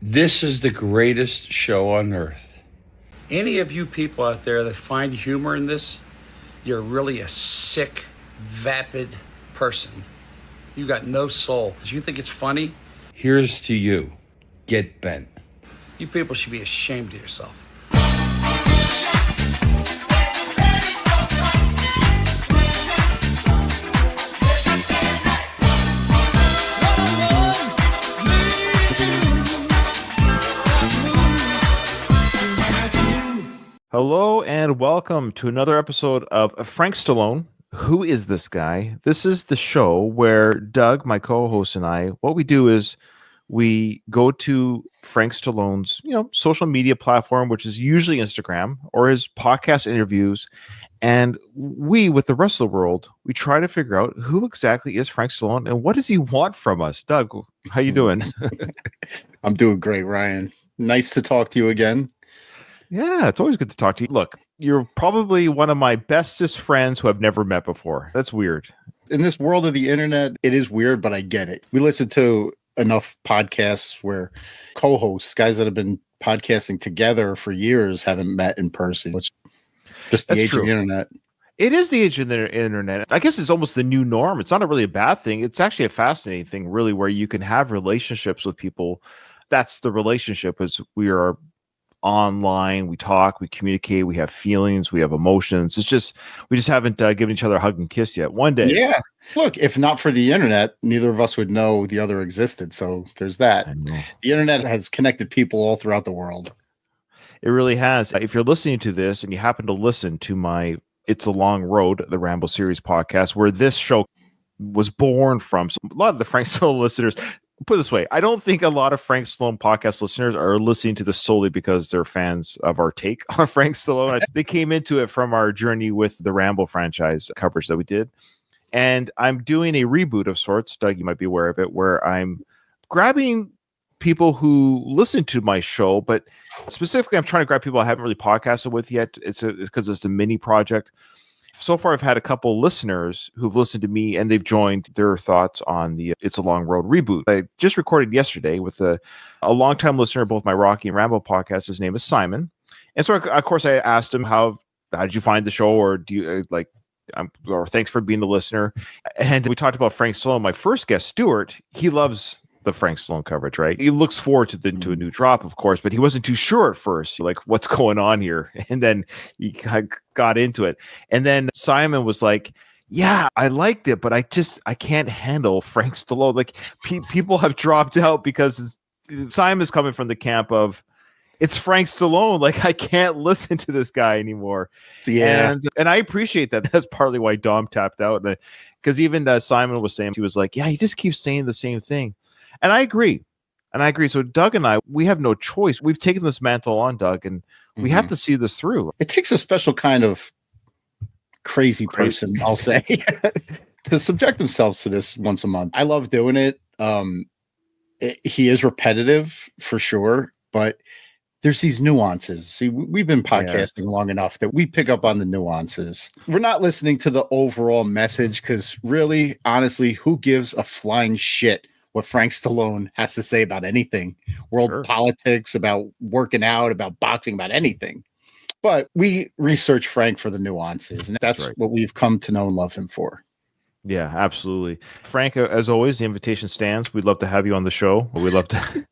This is the greatest show on earth. Any of you people out there that find humor in this, you're really a sick, vapid person. You got no soul. Do you think it's funny? Here's to you. Get bent. You people should be ashamed of yourself. Hello and welcome to another episode of Frank Stallone. Who is this guy? This is the show where Doug, my co-host, and I, what we do is we go to Frank Stallone's, social media platform, which is usually Instagram, or his podcast interviews, and we, with the rest of the world, we try to figure out who exactly is Frank Stallone and what does he want from us. Doug, how you doing? I'm doing great, Ryan. Nice to talk to you again. Yeah, it's always good to talk to you. Look, you're probably one of my bestest friends who I've never met before. That's weird. In this world of the internet, it is weird, but I get it. We listen to enough podcasts where co-hosts, guys that have been podcasting together for years, haven't met in person. It's just the age of the internet. It is the age of the internet. I guess it's almost the new norm. It's not really a bad thing. It's actually a fascinating thing, really, where you can have relationships with people. That's the relationship, is we are online, we talk, we communicate, we have feelings, we have emotions. It's just we just haven't given each other a hug and kiss yet. One day. Yeah. Look, if not for the internet, neither of us would know the other existed. So there's that. The internet has connected people all throughout the world. It really has. If you're listening to this and you happen to listen to my It's a Long Road, the Rambo series podcast, where this show was born from, so a lot of the Frank Stallone listeners, put it this way, I don't think a lot of Frank Stallone podcast listeners are listening to this solely because they're fans of our take on Frank Stallone. They came into it from our journey with the Rambo franchise coverage that we did. And I'm doing a reboot of sorts, Doug, you might be aware of it, where I'm grabbing people who listen to my show, but specifically I'm trying to grab people I haven't really podcasted with yet. It's because it's a mini project. So far, I've had a couple listeners who've listened to me and they've joined their thoughts on the It's a Long Road reboot. I just recorded yesterday with a longtime listener of both my Rocky and Rambo podcasts. His name is Simon. And so, of course, I asked him, how did you find the show? Or do you or thanks for being a listener. And we talked about Frank Stallone. My first guest, Stuart, he loves the Frank Stallone coverage, right? He looks forward to a new drop, of course, but he wasn't too sure at first, like, what's going on here? And then he got into it. And then Simon was like, yeah, I liked it, but I can't handle Frank Stallone. Like, people have dropped out because Simon's coming from the camp of, it's Frank Stallone. Like, I can't listen to this guy anymore. Yeah. And I appreciate that. That's partly why Dom tapped out. Because even Simon was saying, he was like, yeah, he just keeps saying the same thing. And I agree. So Doug and I, we have no choice. We've taken this mantle on, Doug, and we have to see this through. It takes a special kind of crazy person, I'll say, to subject themselves to this once a month. I love doing it. He is repetitive for sure, but there's these nuances. See, we've been podcasting long enough that we pick up on the nuances. We're not listening to the overall message because really, honestly, who gives a flying shit what Frank Stallone has to say about anything, world politics, about working out, about boxing, about anything. But we research Frank for the nuances, and that's what we've come to know and love him for. Yeah, absolutely. Frank, as always, the invitation stands. We'd love to have you on the show. We'd love to.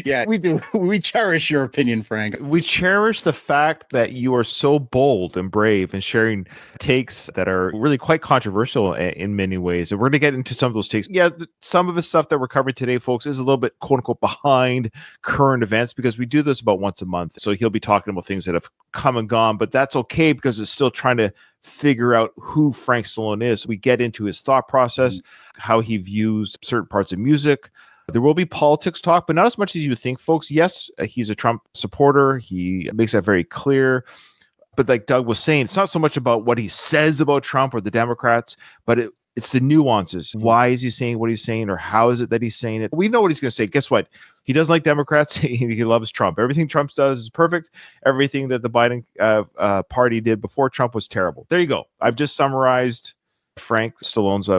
Yeah, we do. We cherish your opinion, Frank. We cherish the fact that you are so bold and brave and sharing takes that are really quite controversial in many ways. And we're going to get into some of those takes. Yeah, some of the stuff that we're covering today, folks, is a little bit, quote unquote, behind current events because we do this about once a month. So he'll be talking about things that have come and gone, but that's okay because it's still trying to figure out who Frank Stallone is. We get into his thought process, how he views certain parts of music. There will be politics talk, but not as much as you think, folks. Yes, he's a Trump supporter. He makes that very clear. But like Doug was saying, it's not so much about what he says about Trump or the Democrats, but it's the nuances. Why is he saying what he's saying, or how is it that he's saying it? We know what he's going to say. Guess what? He doesn't like Democrats. He loves Trump. Everything Trump does is perfect. Everything that the Biden party did before Trump was terrible. There you go. I've just summarized Frank Stallone's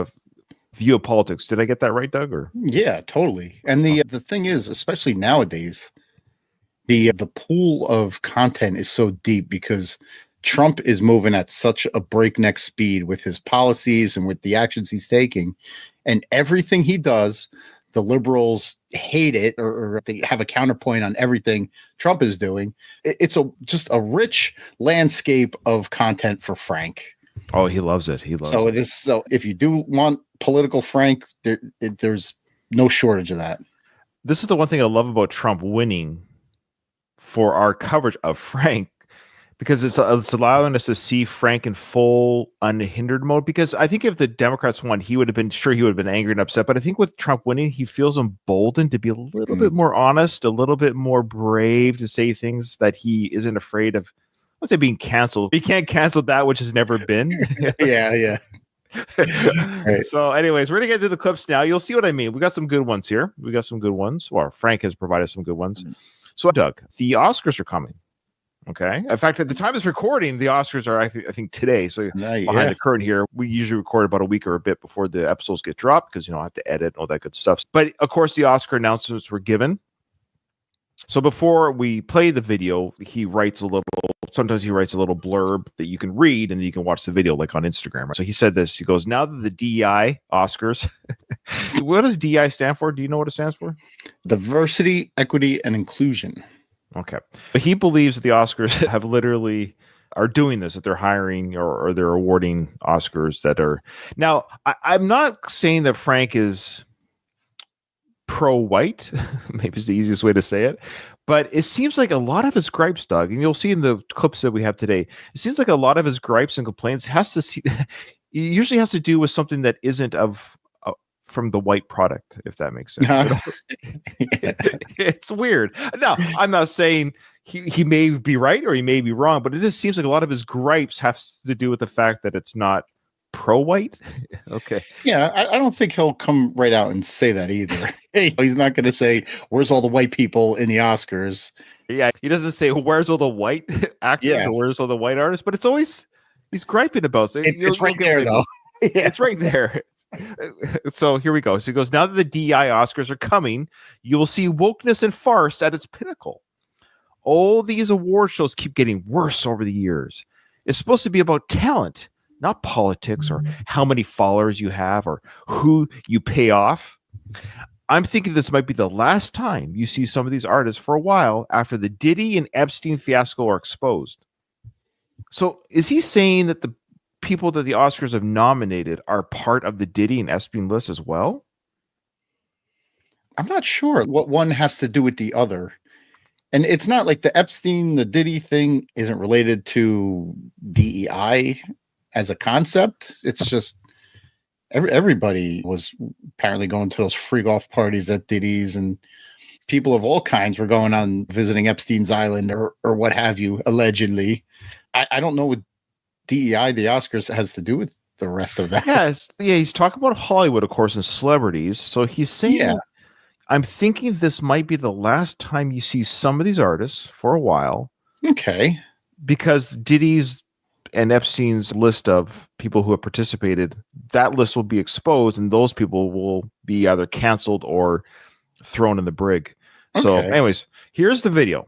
view of politics. Did I get that right, Doug? Or Yeah, totally. And the thing is, especially nowadays, the pool of content is so deep because Trump is moving at such a breakneck speed with his policies and with the actions he's taking, and everything he does, the liberals hate it, or they have a counterpoint on everything Trump is doing. It's just a rich landscape of content for Frank. oh, he loves it. He loves it. So if you do want political Frank, there's no shortage of that. This is the one thing I love about Trump winning for our coverage of Frank, because it's allowing us to see Frank in full unhindered mode. Because I think if the Democrats won, he would have been angry and upset. But I think with Trump winning, he feels emboldened to be a little bit more honest, a little bit more brave to say things that he isn't afraid of. Let's say being canceled. He can't cancel that which has never been. Yeah. Right. So, anyways, we're gonna get to the clips now. You'll see what I mean. We got some good ones here. Well, Frank has provided some good ones. So, Doug, the Oscars are coming. Okay. In fact, at the time of this recording, the Oscars are, I think today. So behind the curtain here, we usually record about a week or a bit before the episodes get dropped because, I have to edit and all that good stuff. But of course, the Oscar announcements were given. So before we play the video, sometimes he writes a little blurb that you can read and then you can watch the video like on Instagram. Right? So he said this, he goes, now that the DEI Oscars, what does DEI stand for? Do you know what it stands for? Diversity, equity, and inclusion. Okay. But he believes that the Oscars have literally are doing this, that they're hiring or they're awarding Oscars that are now. I'm not saying that Frank is pro-white, maybe it's the easiest way to say it, but it seems like a lot of his gripes, Doug, and you'll see in the clips that we have today, it seems like a lot of his gripes and complaints usually has to do with something that isn't from the white product, if that makes sense. It's weird. No, I'm not saying he may be right or he may be wrong, but it just seems like a lot of his gripes have to do with the fact that it's not pro-white. Okay. Yeah, I don't think he'll come right out and say that either. He's not going to say, where's all the white people in the Oscars? Yeah, he doesn't say, where's all the white actors or where's all the white artists, but it's always, he's griping about it. It's right there, though. It's right there. So here we go. So he goes, now that the DEI Oscars are coming, you will see wokeness and farce at its pinnacle. All these award shows keep getting worse over the years. It's supposed to be about talent, not politics or how many followers you have or who you pay off. I'm thinking this might be the last time you see some of these artists for a while after the Diddy and Epstein fiasco are exposed. So is he saying that the people that the Oscars have nominated are part of the Diddy and Epstein list as well? I'm not sure what one has to do with the other. And it's not like the Epstein, the Diddy thing isn't related to DEI as a concept. It's just everybody was apparently going to those free golf parties at Diddy's, and people of all kinds were going on visiting Epstein's Island or what have you, allegedly. I don't know what DEI, the Oscars, has to do with the rest of that. Yes. Yeah, he's talking about Hollywood, of course, and celebrities. So he's saying, I'm thinking this might be the last time you see some of these artists for a while. Okay. Because Diddy's and Epstein's list of people who have participated, that list will be exposed and those people will be either canceled or thrown in the brig. Okay. So anyways, here's the video.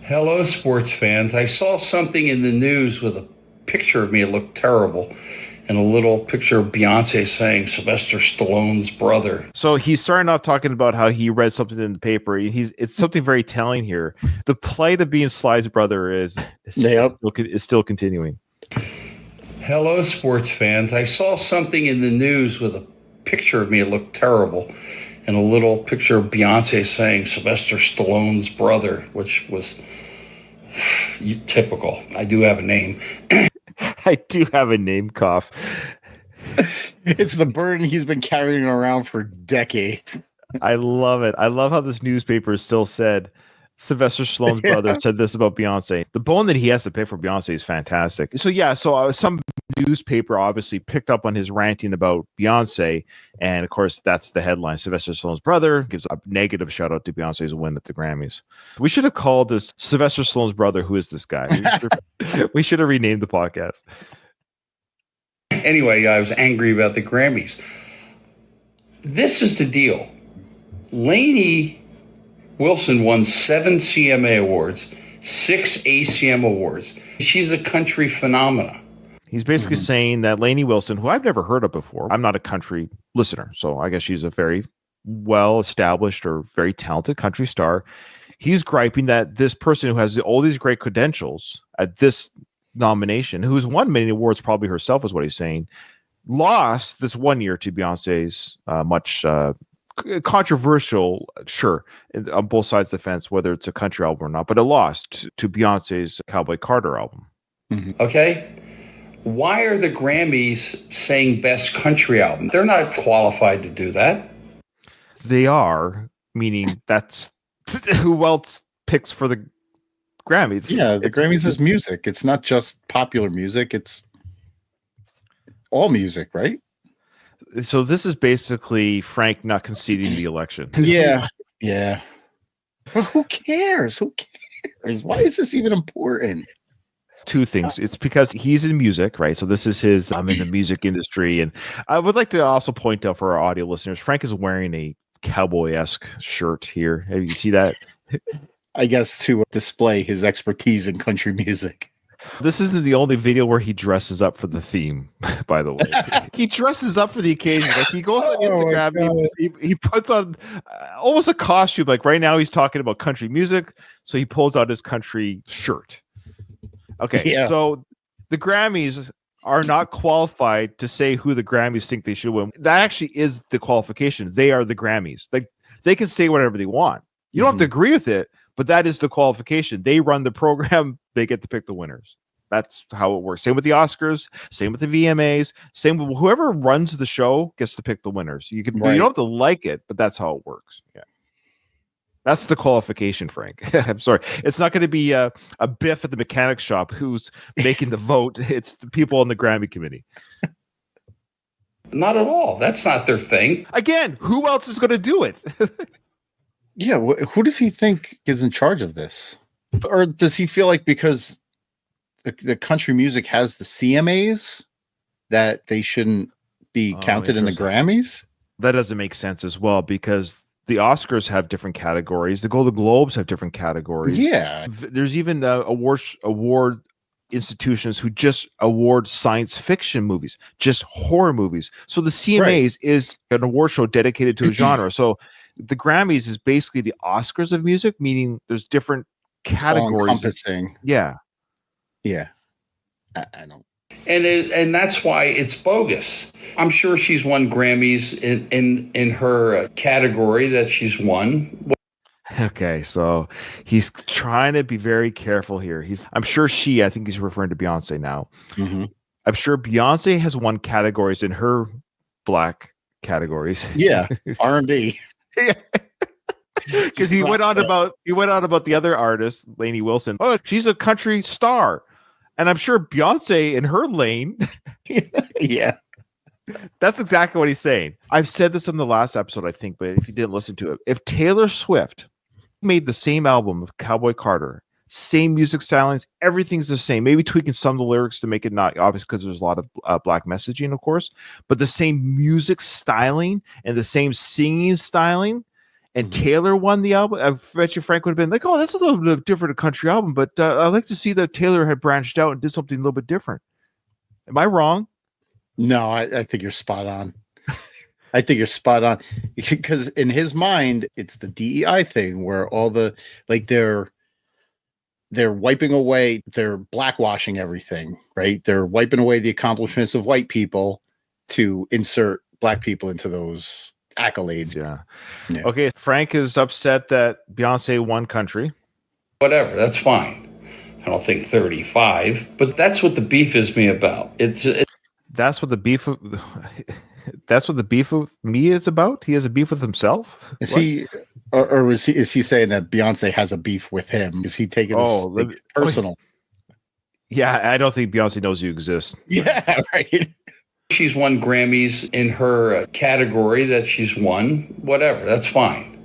Hello, sports fans. I saw something in the news with a picture of me. It looked terrible. And a little picture of Beyonce saying Sylvester Stallone's brother. So he's starting off talking about how he read something in the paper. It's something very telling here. The plight of being Sly's brother is still continuing. Hello, sports fans. I saw something in the news with a picture of me. It looked terrible. And a little picture of Beyonce saying Sylvester Stallone's brother, which was typical. I do have a name. I do have a name cough. It's the burden he's been carrying around for decades. I love it. I love how this newspaper still said Sylvester Stallone's brother said this about Beyonce. The bone that he has to pick for Beyonce is fantastic. So some newspaper obviously picked up on his ranting about Beyonce, and of course that's the headline. Sylvester Stallone's brother gives a negative shout out to Beyonce's win at the Grammys. We should have called this Sylvester Stallone's brother. Who is this guy? We should have renamed the podcast. Anyway, I was angry about the Grammys. This is the deal. Lainey Wilson won 7 CMA awards, 6 ACM awards. She's a country phenomena. He's basically saying that Lainey Wilson, who I've never heard of before, I'm not a country listener, so I guess she's a very well-established or very talented country star. He's griping that this person who has all these great credentials at this nomination, who's won many awards probably herself, is what he's saying, lost this one year to Beyonce's much controversial, sure, on both sides of the fence, whether it's a country album or not, but it lost to Beyonce's Cowboy Carter album. Okay? Why are the Grammys saying best country album? They're not qualified to do that. They are, meaning that's who else picks for the Grammys. Yeah, the Grammys is music. It's not just popular music. It's all music, right? So this is basically Frank not conceding the election. Yeah. But who cares? Who cares? Why is this even important? Two things. It's because he's in music, right? So this is his, I'm in the music industry. And I would like to also point out for our audio listeners, Frank is wearing a cowboy-esque shirt here. Have you see that? I guess to display his expertise in country music. This isn't the only video where he dresses up for the theme, by the way. He dresses up for the occasion. Like he goes on Instagram, he puts on almost a costume. Like right now he's talking about country music. So he pulls out his country shirt. Okay, so the Grammys are not qualified to say who the Grammys think they should win. That actually is the qualification. They are the Grammys. Like they can say whatever they want. You don't have to agree with it, but that is the qualification. They run the program. They get to pick the winners. That's how it works. Same with the Oscars. Same with the VMAs. Same with whoever runs the show gets to pick the winners. You can you don't have to like it, but that's how it works. Yeah. That's the qualification, Frank. I'm sorry. It's not going to be a Biff at the mechanic shop who's making the vote. It's the people on the Grammy committee. Not at all. That's not their thing. Again, who else is going to do it? Yeah. Who does he think is in charge of this? Or does he feel like because the country music has the CMAs that they shouldn't be counted in the Grammys? That doesn't make sense as well because the Oscars have different categories. The Golden Globes have different categories. Yeah. There's even award institutions who just award science fiction movies, just horror movies. So the CMAs is an award show dedicated to a genre. So the Grammys is basically the Oscars of music, meaning there's different categories. Encompassing. Yeah. I don't. And that's why it's bogus. I'm sure she's won Grammys in her category that she's won. Okay, so he's trying to be very careful here. I think he's referring to Beyonce now. Mm-hmm. I'm sure Beyonce has won categories in her black categories. Yeah, R&B. Because he went on about the other artist, Lainey Wilson. Oh, she's a country star. And I'm sure Beyonce in her lane. Yeah. That's exactly what he's saying. I've said this in the last episode, I think, but if you didn't listen to it, if Taylor Swift made the same album of Cowboy Carter, same music stylings, everything's the same, maybe tweaking some of the lyrics to make it not obvious because there's a lot of black messaging, of course, but the same music styling and the same singing styling, and Taylor won the album, I bet you Frank would have been like, oh, that's a little bit different a country album, but I'd like to see that Taylor had branched out and did something a little bit different. Am I wrong? No, I think you're spot on. I think you're spot on because in his mind, it's the DEI thing where all the they're wiping away, they're blackwashing everything, right? They're wiping away the accomplishments of white people to insert black people into those accolades. Yeah. Okay. Frank is upset that Beyonce won country. Whatever. That's fine. I don't think 35, but that's what the beef is me about. That's what the beef of me is about. He has a beef with himself. Is he, or is he saying that Beyonce has a beef with him? Is he taking this personal? Yeah, I don't think Beyonce knows you exist. Yeah, right. She's won Grammys in her category that she's won. Whatever, that's fine.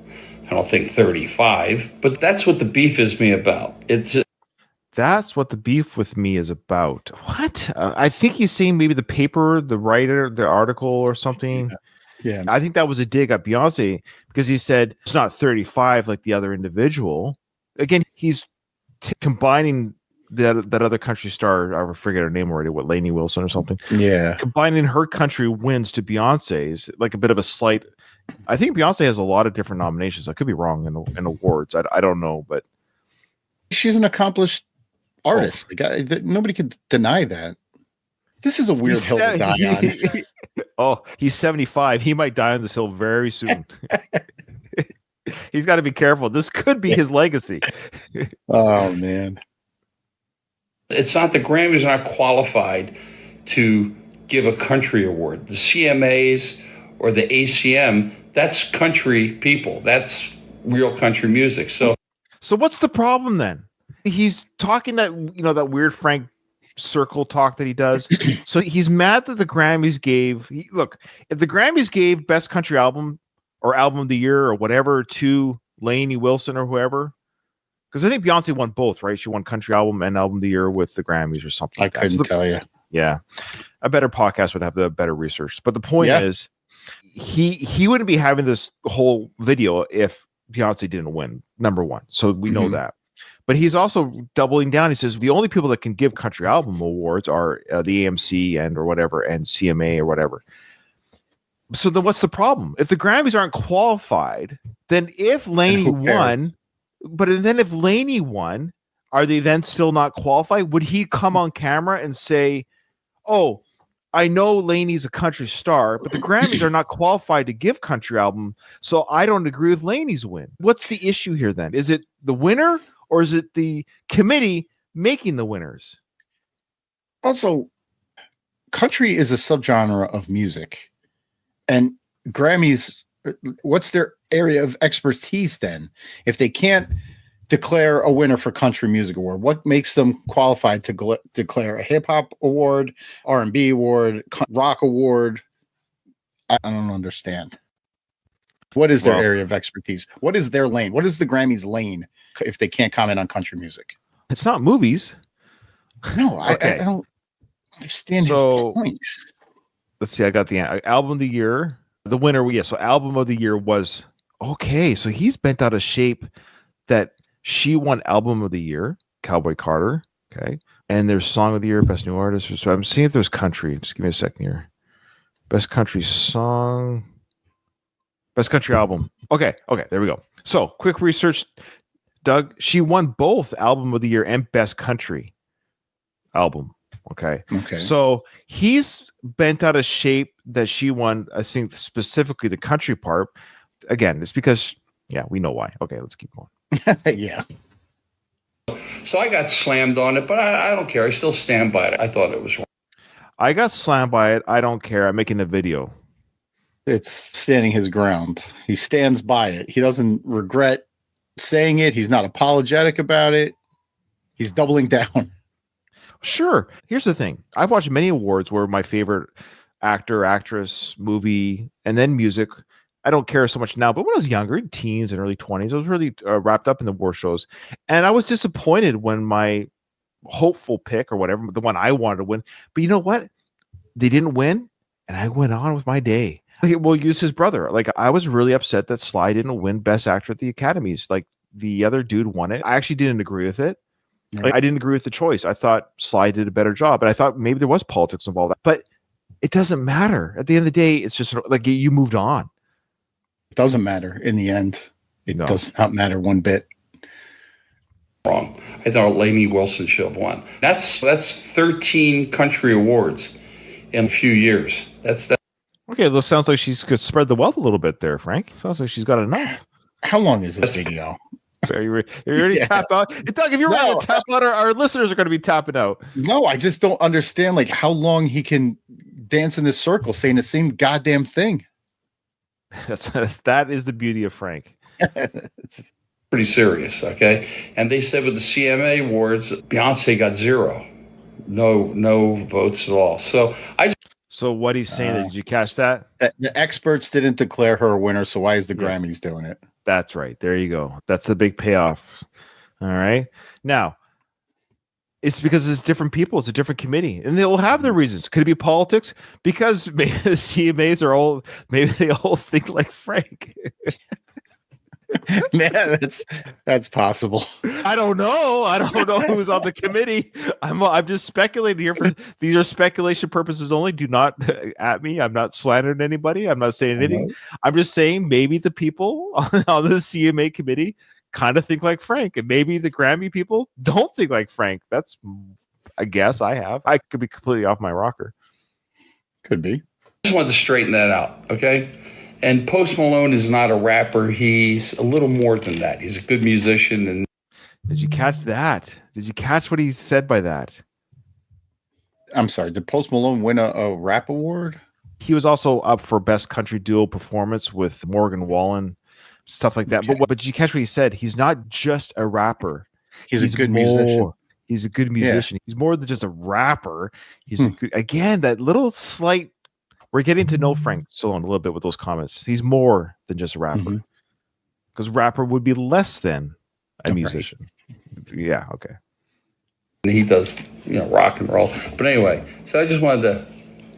I don't think 35, but that's what the beef is me about. That's what the beef with me is about. What? I think he's saying maybe the paper, the writer, the article or something. Yeah. I think that was a dig at Beyonce because he said it's not 35 like the other individual. Again, he's combining that other country star. I forget her name already. What, Lainey Wilson or something? Yeah. Combining her country wins to Beyonce's, like a bit of a slight. I think Beyonce has a lot of different nominations. I could be wrong in awards. I don't know, but she's an accomplished artist. Nobody could deny that. This is a weird hill to die on. He's 75. He might die on this hill very soon. He's got to be careful. This could be his legacy. Oh, man. It's not the Grammys are not qualified to give a country award. The CMAs or the ACM, that's country people. That's real country music. So what's the problem then? He's talking that weird Frank circle talk that he does. So he's mad that the Grammys if the Grammys gave best country album or album of the year or whatever to Lainey Wilson or whoever, because I think Beyonce won both, right? She won country album and album of the year with the Grammys or something. I couldn't tell you. Yeah. A better podcast would have the better research. But the point is he wouldn't be having this whole video if Beyonce didn't win, number one. So we know that. But he's also doubling down. He says the only people that can give country album awards are the AMC and CMA or whatever. So then what's the problem? If the Grammys aren't qualified, then if Lainey won, if Lainey won, are they then still not qualified? Would he come on camera and say, oh, I know Lainey's a country star, but the Grammys are not qualified to give country album, so I don't agree with Lainey's win. What's the issue here then? Is it the winner? Or is it the committee making the winners? Also, country is a subgenre of music. And Grammys, what's their area of expertise then? If they can't declare a winner for country music award, what makes them qualified to declare a hip hop award, R&B award, rock award? I don't understand. What is their area of expertise? What is their lane? What is the Grammys' lane if they can't comment on country music? It's not movies. No, I don't understand his point. Let's see. I got the album of the year. The winner, so album of the year was okay. So he's bent out of shape that she won album of the year, Cowboy Carter. Okay. And there's song of the year, best new artist. So I'm seeing if there's country. Just give me a second here. Best country song. Best country album. Okay, there we go. So, quick research, Doug. She won both album of the year and best country album. Okay. So, he's bent out of shape that she won, I think, specifically the country part. Again, it's because, we know why. Okay, let's keep going. Yeah. So, I got slammed on it, but I don't care. I still stand by it. I thought it was wrong. I got slammed by it. I don't care. I'm making a video. It's standing his ground. He stands by it. He doesn't regret saying it. He's not apologetic about it. He's doubling down. Sure. Here's the thing. I've watched many awards where my favorite actor, actress, movie, and then music. I don't care so much now, but when I was younger, in teens and early 20s, I was really wrapped up in the award shows. And I was disappointed when my hopeful pick or whatever, the one I wanted to win. But you know what? They didn't win, and I went on with my day. We'll use his brother. Like, I was really upset that Sly didn't win Best Actor at the Academies. Like, the other dude won it. I actually didn't agree with it. Right. I didn't agree with the choice. I thought Sly did a better job, and I thought maybe there was politics involved. But it doesn't matter. At the end of the day, it's just like you moved on. It doesn't matter in the end. It does not matter one bit. Wrong. I thought Lainey Wilson should have won. That's 13 country awards in a few years. That's okay. This sounds like she's could spread the wealth a little bit there, Frank. Sounds like she's got enough. How long is this video? Are you ready to tap out? Doug, if you're ready to tap out, our listeners are going to be tapping out. No, I just don't understand like how long he can dance in this circle saying the same goddamn thing. That is the beauty of Frank. Pretty serious, okay? And they said with the CMA awards, Beyonce got 0. No votes at all. So what he's saying, did you catch that? The experts didn't declare her a winner, so why is the Grammys doing it? That's right. There you go. That's the big payoff. All right. Now, It's because it's different people. It's a different committee, and they'll have their reasons. Could it be politics? Because maybe the CMAs are all, maybe they all think like Frank. Man, that's possible. I don't know. I don't know who's on the committee. I'm just speculating here. These are speculation purposes only. Do not at me. I'm not slandering anybody. I'm not saying anything. I'm just saying maybe the people on the CMA committee kind of think like Frank, and maybe the Grammy people don't think like Frank. That's a guess I have. I could be completely off my rocker. Could be. I just wanted to straighten that out, okay? And Post Malone is not a rapper. He's a little more than that. He's a good musician. And did you catch that? Did you catch what he said by that? I'm sorry. Did Post Malone win a rap award? He was also up for Best Country Duo Performance with Morgan Wallen, stuff like that. But did you catch what he said? He's not just a rapper. He's a good musician. He's a good musician. Yeah. He's more than just a rapper. He's a good, again, that little slight. We're getting to know Frank Stallone a little bit with those comments. He's more than just a rapper, because rapper would be less than a musician. Right. Yeah, okay. He does, rock and roll. But anyway, so I just wanted to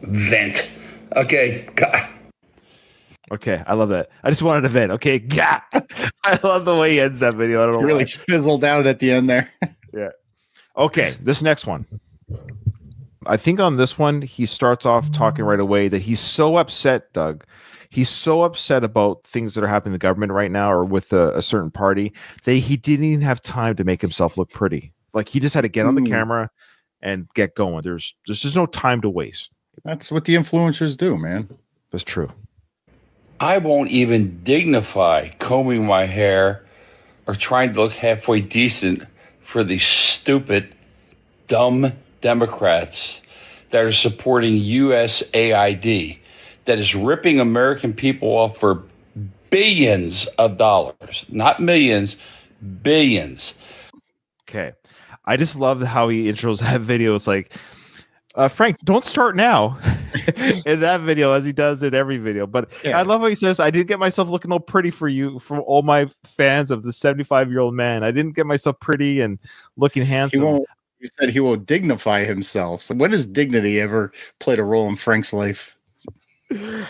vent. Okay, God. Okay, I love that. I just wanted to vent. Okay, God. I love the way he ends that video. I don't know. Really fizzled out at the end there. Yeah. Okay, this next one. I think on this one, he starts off talking right away that he's so upset, Doug. He's so upset about things that are happening in the government right now or with a certain party that he didn't even have time to make himself look pretty. Like he just had to get on the camera and get going. There's just no time to waste. That's what the influencers do, man. That's true. I won't even dignify combing my hair or trying to look halfway decent for these stupid, dumb Democrats that are supporting USAID, that is ripping American people off for billions of dollars, not millions, billions. Okay. I just love how he intros that video. It's like, Frank, don't start now in that video, as he does in every video. But yeah. I love how he says, I didn't get myself looking all pretty for you, for all my fans of the 75-year-old man. I didn't get myself pretty and looking handsome. He said he will dignify himself. So when has dignity ever played a role in Frank's life?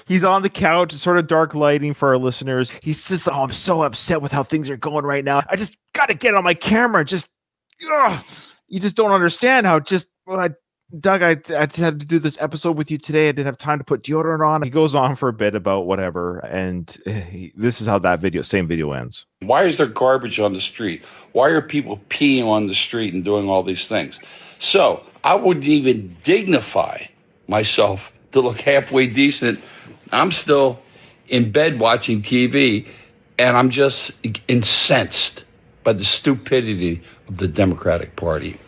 He's on the couch, sort of dark lighting for our listeners. He says, oh, I'm so upset with how things are going right now. I just got to get on my camera. You just don't understand how Doug, I just had to do this episode with you today. I didn't have time to put deodorant on. He goes on for a bit about whatever. And this is how that same video ends. Why is there garbage on the street? Why are people peeing on the street and doing all these things? So I wouldn't even dignify myself to look halfway decent. I'm still in bed watching TV, and I'm just incensed by the stupidity of the Democratic Party.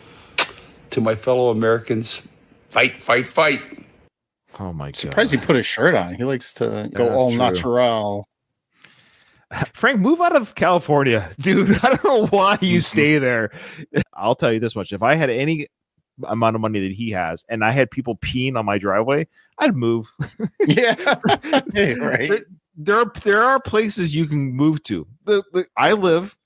To my fellow Americans, fight, fight, fight. Oh, my God. Surprised he put a shirt on. He likes to go all natural. Frank, move out of California, dude. I don't know why you stay there. I'll tell you this much. If I had any amount of money that he has and I had people peeing on my driveway, I'd move. Yeah. Right. There are places you can move to. I live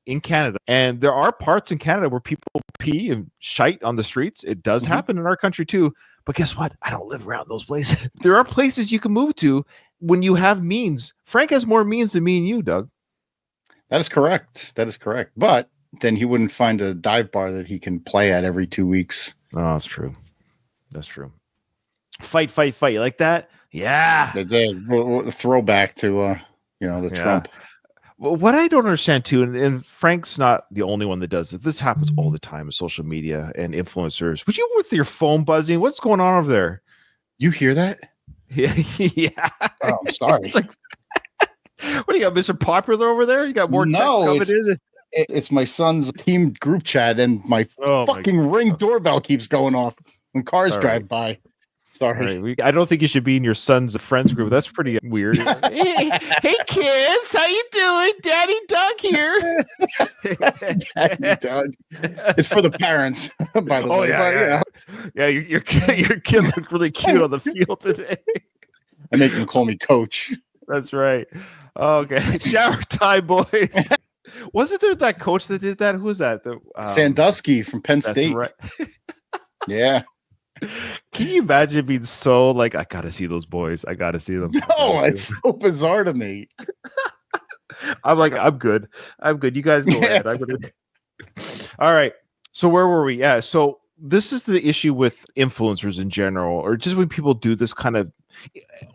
in Canada, and there are parts in Canada where people pee and shite on the streets. It does happen in our country too. But guess what? I don't live around those places. There are places you can move to when you have means. Frank has more means than me and you, Doug. That is correct. But then he wouldn't find a dive bar that he can play at every 2 weeks. Oh, that's true. Fight. You like that? Yeah. The throwback to Trump. Well, what I don't understand too, and Frank's not the only one that does it. This happens all the time with social media and influencers. Would you with your phone buzzing? What's going on over there? You hear that? Yeah. Oh, I'm sorry. It's like, what do you got, Mr. Popular over there? You got more text coming in? It's my son's team group chat, and my fucking Ring doorbell keeps going off when cars drive by. Sorry. Right. I don't think you should be in your son's friends group. That's pretty weird. hey kids, how you doing? Daddy Doug here. Daddy Doug. It's for the parents, by the way. Yeah. Your kid looked really cute on the field today. I make them call me Coach. That's right. Okay, shower time, boys. Wasn't there that coach that did that? Who was that? Sandusky from Penn That's State. right. Yeah. Can you imagine being so like, I gotta see those boys. I gotta see them. No, it's so bizarre to me. I'm like, I'm good. You guys go ahead. All right. So where were we? Yeah. So this is the issue with influencers in general, or just when people do this kind of,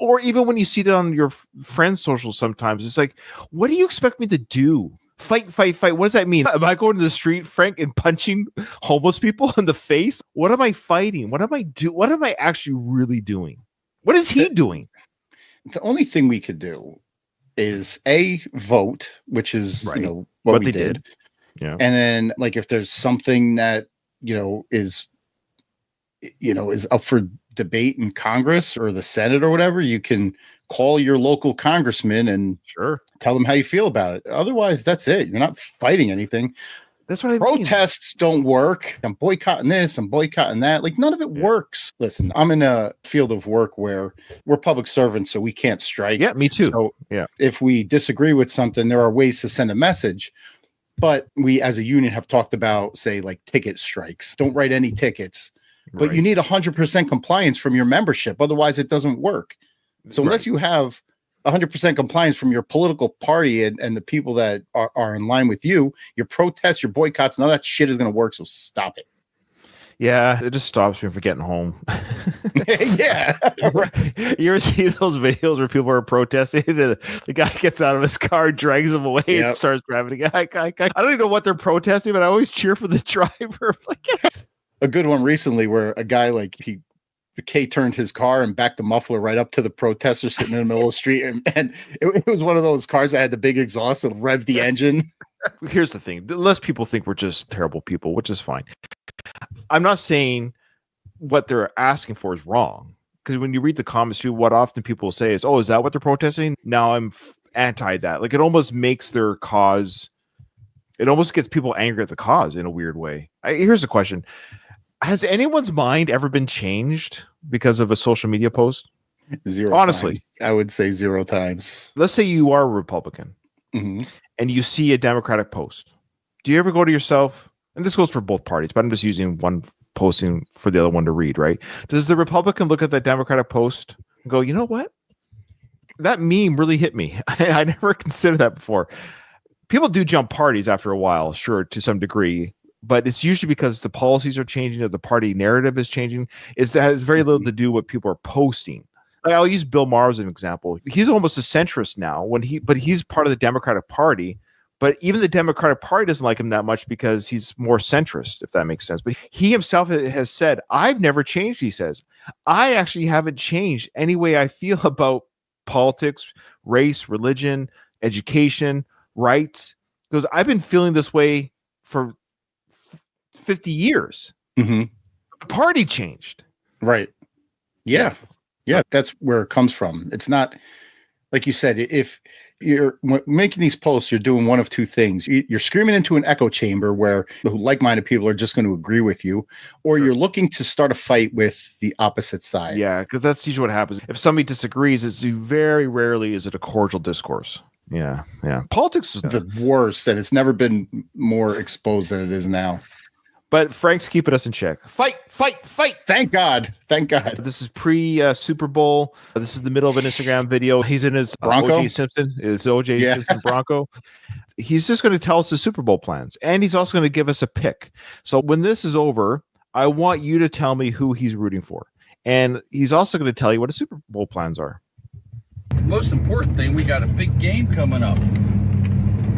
or even when you see it on your friends' social sometimes, it's like, what do you expect me to do? Fight. What does that mean? Am I going to the street, Frank, and punching homeless people in the face? What am I fighting? What am I What am I actually really doing? What is he doing? The only thing we could do is vote, which is, Right. what we did. Yeah. And then like, if there's something that, is up for debate in Congress or the Senate or whatever, you can call your local congressman and Sure. tell them how you feel about it. Otherwise, that's it. You're not fighting anything. That's what I mean. Protests don't work. I'm boycotting this. I'm boycotting that. Like, none of it works. Listen, I'm in a field of work where we're public servants, so we can't strike. Yeah, me too. So yeah, if we disagree with something, there are ways to send a message. But we, as a union, have talked about, say, like ticket strikes. Don't write any tickets. But you need 100% compliance from your membership. Otherwise, it doesn't work. So unless you have 100% compliance from your political party and the people that are in line with you, your protests, your boycotts, none of that shit is going to work. So stop it. Yeah, it just stops me from getting home. Yeah. You ever see those videos where people are protesting? The guy gets out of his car, drags him away, and starts grabbing a guy. I don't even know what they're protesting, but I always cheer for the driver. A good one recently where a guy, like, he K-turned his car and backed the muffler right up to the protester sitting in the middle of the street. And it was one of those cars that had the big exhaust and revved the engine. Here's the thing. Less people think we're just terrible people, which is fine. I'm not saying what they're asking for is wrong. Because when you read the comments too, what often people will say is, oh, is that what they're protesting? Now I'm anti that. Like, it almost makes their cause, it almost gets people angry at the cause in a weird way. Here's the question. Has anyone's mind ever been changed because of a social media post? Zero. Honestly, times. I would say 0 times. Let's say you are a Republican and you see a Democratic post. Do you ever go to yourself, and this goes for both parties, but I'm just using one posting for the other one to read, right? Does the Republican look at that Democratic post and go, you know what? That meme really hit me. I never considered that before. People do jump parties after a while, sure, to some degree. But it's usually because the policies are changing or the party narrative is changing. It has very little to do with what people are posting. Like, I'll use Bill Maher as an example. He's almost a centrist now, but he's part of the Democratic Party. But even the Democratic Party doesn't like him that much because he's more centrist, if that makes sense. But he himself has said, I've never changed, he says. I actually haven't changed any way I feel about politics, race, religion, education, rights. Because I've been feeling this way for 50 years. The party changed. Right. Yeah. That's where it comes from. It's not, like you said, if you're making these posts, you're doing one of two things. You're screaming into an echo chamber where like-minded people are just going to agree with you, or you're looking to start a fight with the opposite side. Yeah, because that's usually what happens. If somebody disagrees, it's very rarely is it a cordial discourse. Yeah. Politics is the worst, and it's never been more exposed than it is now. But Frank's keeping us in check. Fight. Thank God. This is pre-Super Bowl. This is the middle of an Instagram video. He's in his Bronco. O.J. Simpson. It's O.J. Simpson Bronco. He's just going to tell us the Super Bowl plans. And he's also going to give us a pick. So when this is over, I want you to tell me who he's rooting for. And he's also going to tell you what his Super Bowl plans are. Most important thing, we got a big game coming up.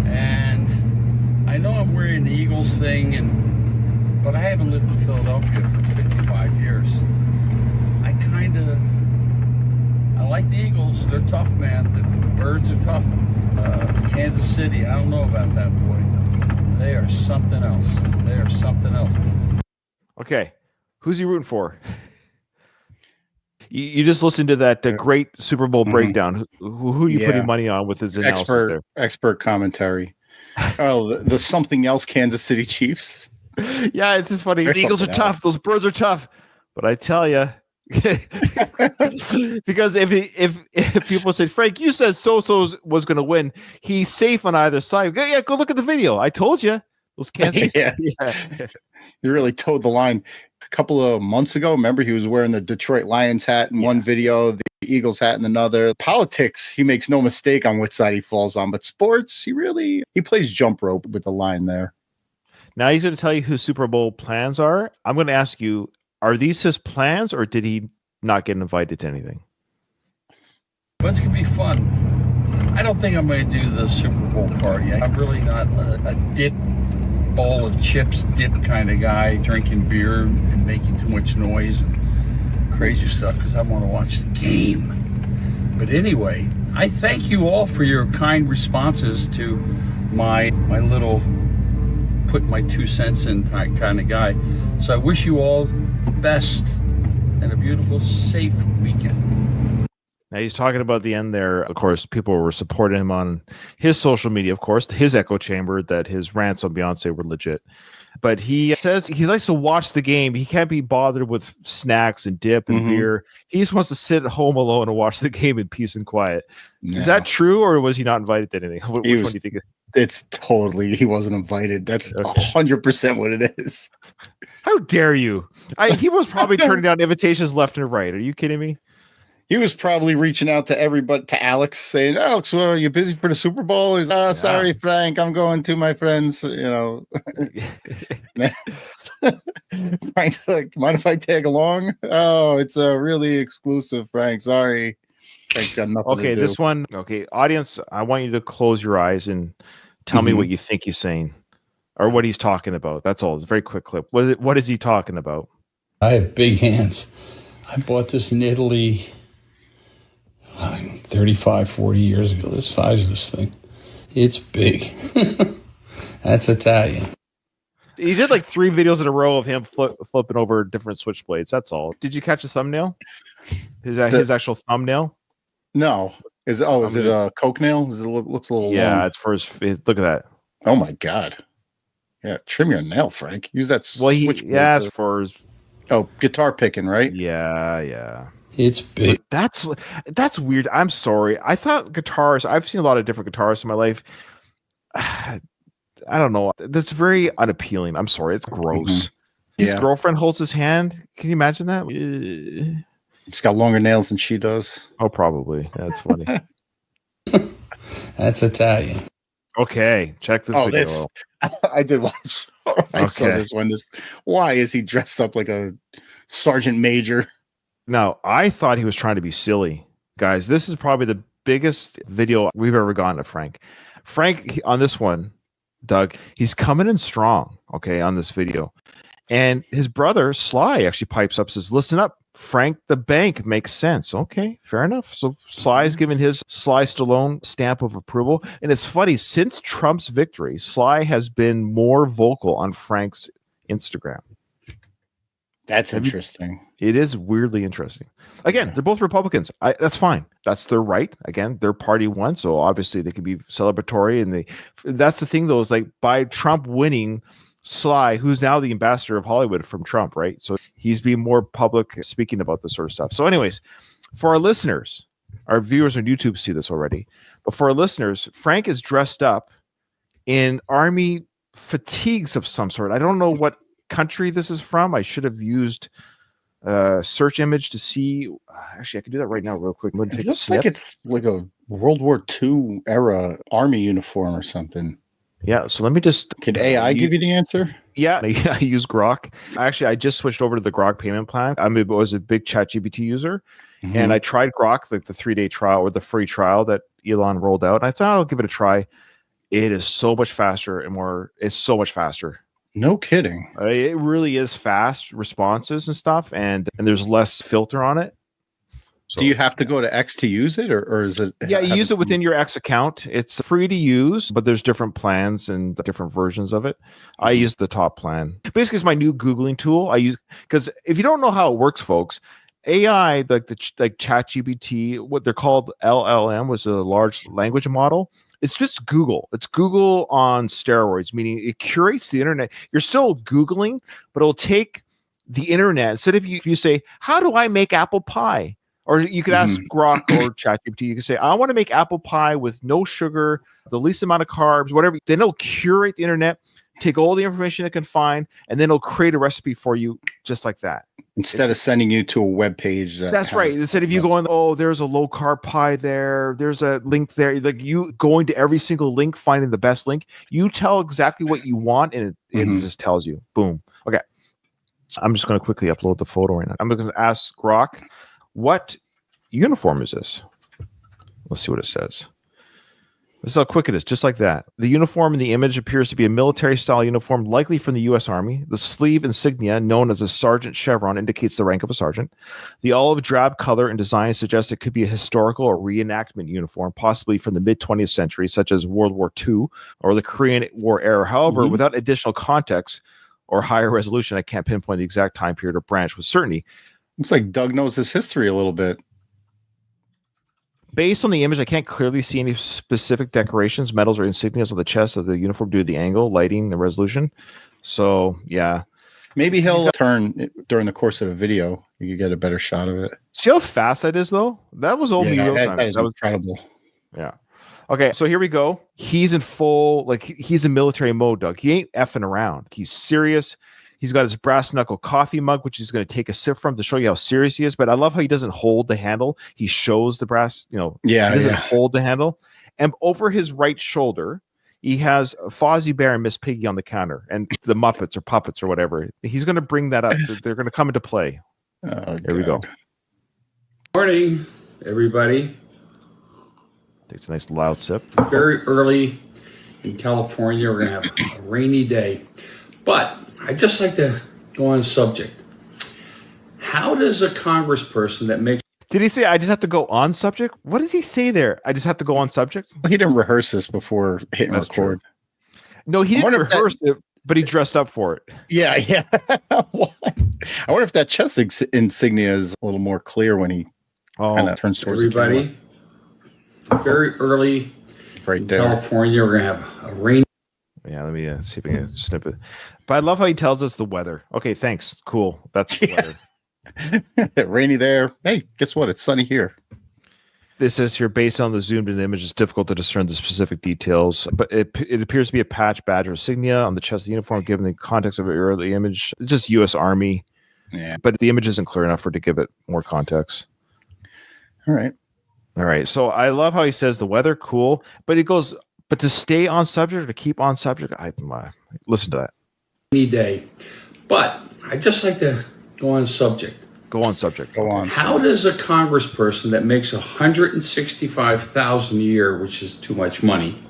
And I know I'm wearing the Eagles thing, but I haven't lived in Philadelphia for 55 years. I like the Eagles. They're tough, man. The Birds are tough. Kansas City, I don't know about that, boy. They are something else. Okay. Who's he rooting for? You just listened to that great Super Bowl breakdown. Who are you putting money on with his analysis there? Expert commentary. Oh, the something else Kansas City Chiefs. Yeah, it's just funny. The Eagles are tough. Those Birds are tough. But I tell you, Because if people said, Frank, you said so was going to win, he's safe on either side. Yeah, go look at the video. I told you. Those Kansas. Yeah. He really towed the line. A couple of months ago, remember, he was wearing the Detroit Lions hat in one video, the Eagles hat in another. Politics, he makes no mistake on which side he falls on, but sports, he plays jump rope with the line there. Now he's going to tell you who Super Bowl plans are. I'm going to ask you, are these his plans, or did he not get invited to anything? But it's going to be fun. I don't think I'm going to do the Super Bowl party. I'm really not a dip bowl of chips dip kind of guy, drinking beer and making too much noise and crazy stuff, because I want to watch the game. But anyway, I thank you all for your kind responses to my little put my 2 cents in kind of guy. So I wish you all the best and a beautiful, safe weekend. Now he's talking about the end there. Of course, people were supporting him on his social media, of course, his echo chamber, that his rants on Beyonce were legit. But he says he likes to watch the game. He can't be bothered with snacks and dip and beer. He just wants to sit at home alone and watch the game in peace and quiet. No. Is that true, or was he not invited to anything? Which one do you think? It's totally, he wasn't invited. That's 100% what it is. How dare you? He was probably turning down invitations left and right. Are you kidding me? He was probably reaching out to everybody, to Alex, saying, Alex, well, you busy for the Super Bowl? He's, sorry, Frank, I'm going to my friends, Frank's like, mind if I tag along? Oh, it's a really exclusive, Frank. Sorry. Frank's got nothing to do. This one. Okay, audience, I want you to close your eyes and tell me what you think he's saying or what he's talking about. That's all. It's a very quick clip. What is he talking about? I have big hands. I bought this in Italy 35, 40 years ago. The size of this thing. It's big. That's Italian. He did like 3 videos in a row of him flipping over different switchblades. That's all. Did you catch the thumbnail? His actual thumbnail? No. Is it a Coke nail? It looks a little long. It's for his. Look at that. Oh my God. Yeah, trim your nail, Frank. Use that switchblade. It's for his... guitar picking, right? Yeah. It's big. But that's weird. I'm sorry. I thought guitars. I've seen a lot of different guitarists in my life. I don't know. That's very unappealing. I'm sorry. It's gross. His girlfriend holds his hand. Can you imagine that? He's got longer nails than she does. Oh, probably. That's funny. That's Italian. Okay, check this video. I did watch. I saw this one. Why is he dressed up like a sergeant major? Now, I thought he was trying to be silly. Guys, this is probably the biggest video we've ever gotten to Frank. Frank, on this one, Doug, he's coming in strong, okay, on this video. And his brother, Sly, actually pipes up, says, listen up, Frank the Bank makes sense. Okay, fair enough. So Sly's given his Sly Stallone stamp of approval. And it's funny, since Trump's victory, Sly has been more vocal on Frank's Instagram. That's interesting. It is weirdly interesting. Again, they're both Republicans. That's fine. That's their right. Again, their party won, so obviously they can be celebratory. And that's the thing, though, is like by Trump winning, Sly, who's now the ambassador of Hollywood from Trump, right? So he's being more public speaking about this sort of stuff. So anyways, for our listeners, our viewers on YouTube see this already, but for our listeners, Frank is dressed up in army fatigues of some sort. I don't know what country this is from. I should have used search image to see. Actually, I can do that right now real quick. It looks like it's like a World War II era army uniform or something. Yeah, so let me just... Can AI give you the answer? Yeah, I use Grok. Actually, I just switched over to the Grok payment plan. I was a big ChatGPT user, and I tried Grok, like the 3-day trial or the free trial that Elon rolled out. And I thought I'll give it a try. It is so much faster it's so much faster. No kidding. It really is fast responses and stuff, and there's less filter on it. So, do you have to go to X to use it, or is it? Yeah, you use it within your X account. It's free to use, but there's different plans and different versions of it. I use the top plan. Basically, it's my new Googling tool. I use because if you don't know how it works, folks, AI, like ChatGPT, what they're called LLM, was a large language model. It's just Google. It's Google on steroids, meaning it curates the internet. You're still Googling, but it'll take the internet. Instead of you say, how do I make apple pie? Or you could ask Grok or ChatGPT. You could say, I want to make apple pie with no sugar, the least amount of carbs, whatever. Then it'll curate the internet, take all the information it can find, and then it'll create a recipe for you just like that. Instead of sending you to a web page. That's right. Instead of you going, oh, there's a low carb pie there, there's a link there. Like you going to every single link, finding the best link. You tell exactly what you want, and it just tells you. Boom. Okay. I'm just going to quickly upload the photo right now. I'm going to ask Grok, what uniform is this? Let's see what it says. This is how quick it is, just like that. The uniform in the image appears to be a military-style uniform, likely from the U.S. Army. The sleeve insignia, known as a sergeant chevron, indicates the rank of a sergeant. The olive drab color and design suggests it could be a historical or reenactment uniform, possibly from the mid-20th century, such as World War II or the Korean War era. However, without additional context or higher resolution, I can't pinpoint the exact time period or branch with certainty. Looks like Doug knows his history a little bit. Based on the image, I can't clearly see any specific decorations, medals, or insignias on the chest of the uniform due to the angle, lighting, and resolution. So, yeah. Maybe he'll turn during the course of the video. You get a better shot of it. See how fast that is, though? That was only real time. That was incredible. Yeah. Okay, so here we go. He's in full, like, he's in military mode, Doug. He ain't effing around. He's serious. He's got his brass knuckle coffee mug, which he's going to take a sip from to show you how serious he is. But I love how he doesn't hold the handle. He shows the brass, he doesn't hold the handle. And over his right shoulder, he has Fozzie Bear and Miss Piggy on the counter and the Muppets or puppets or whatever. He's going to bring that up. They're going to come into play. Oh, here we go. Morning, everybody. Takes a nice loud sip. Very early in California. We're going to have a rainy day. But I'd just like to go on subject. How does a congressperson that makes... Did he say, I just have to go on subject? What does he say there? I just have to go on subject? He didn't rehearse this before hitting record. True. No, he didn't rehearse it, but he dressed up for it. Yeah. I wonder if that chest insignia is a little more clear when he kind of turns towards everybody. Very early right in there. California. We're going to have a rainy... Yeah, let me see if I can snip it. But I love how he tells us the weather. Okay, thanks. Cool. That's the weather. Rainy there. Hey, guess what? It's sunny here. This says here, based on the zoomed-in image, it's difficult to discern the specific details, but it appears to be a patch, badge, or insignia on the chest of the uniform, given the context of the early image. It's just U.S. Army. Yeah. But the image isn't clear enough for it to give it more context. All right. So I love how he says the weather, cool, but it goes... But to stay on subject or to keep on subject, I listen to that. Rainy day. But I'd just like to go on subject. Go on subject. Go on. How does a congressperson that makes $165,000 a year, which is too much money...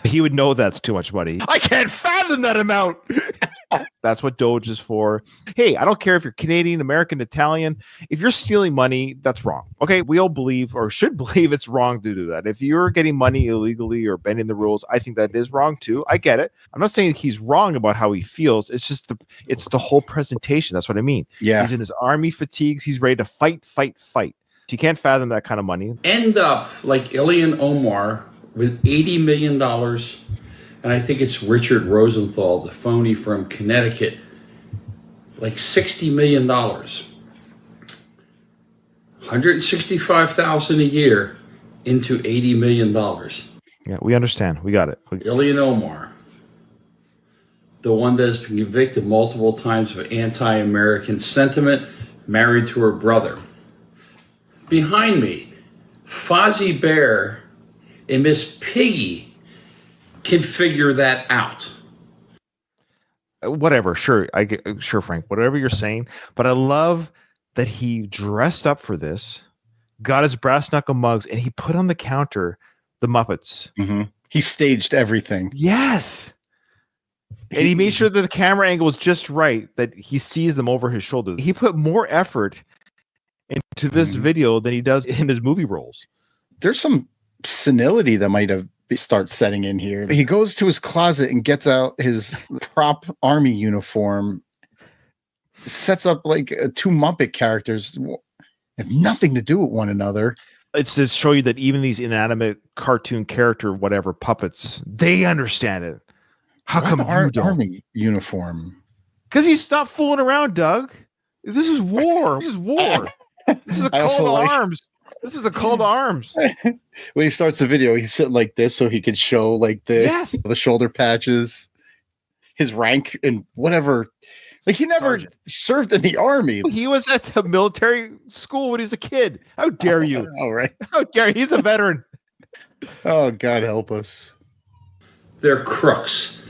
He would know that's too much money. I can't fathom that amount. That's what Doge is for. Hey, I don't care if you're Canadian, American, Italian. If you're stealing money, that's wrong. Okay, we all believe or should believe it's wrong to do that. If you're getting money illegally or bending the rules, I think that is wrong too. I get it. I'm not saying he's wrong about how he feels. It's just it's the whole presentation. That's what I mean. Yeah. He's in his army fatigues. He's ready to fight. You can't fathom that kind of money. End up like Ilhan Omar with $80 million. And I think it's Richard Rosenthal, the phony from Connecticut, like $60 million. $165,000 a year into $80 million. Yeah, we understand. We got it. Ilhan Omar, the one that has been convicted multiple times of anti-American sentiment, married to her brother. Behind me, Fozzie Bear and Miss Piggy can figure that out. Whatever, sure, sure, Frank. Whatever you're saying, but I love that he dressed up for this, got his brass knuckle mugs, and he put on the counter the Muppets. Mm-hmm. He staged everything. Yes, and he made sure that the camera angle was just right, that he sees them over his shoulder. He put more effort into this video than he does in his movie roles. There's some senility that might have start setting in here. He goes to his closet and gets out his prop army uniform, sets up like two Muppet characters have nothing to do with one another. It's to show you that even these inanimate cartoon character, whatever puppets, they understand it. How come you don't? Army uniform? Because he's not fooling around, Doug. This is war. This is war. This is a call to arms. This is a call to arms. When he starts the video, he's sitting like this so he can show like the shoulder patches, his rank, and whatever. Like he never served in the army. He was at the military school when he was a kid. How dare you? All right. How dare you? He's a veteran. Oh, God help us. They're crooks.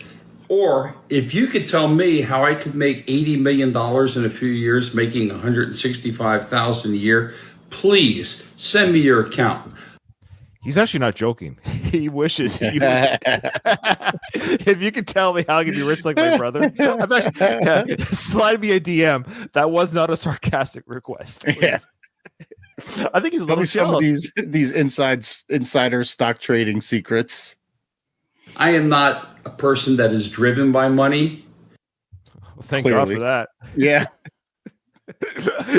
Or if you could tell me how I could make $80 million in a few years, making $165,000 a year, please send me your account. He's actually not joking. He wishes. If you could tell me how I could be rich like my brother, slide me a DM. That was not a sarcastic request. Please. Yeah. I think he's a little some of these insider stock trading secrets. I am not a person that is driven by money. Well, thank God for that. Yeah.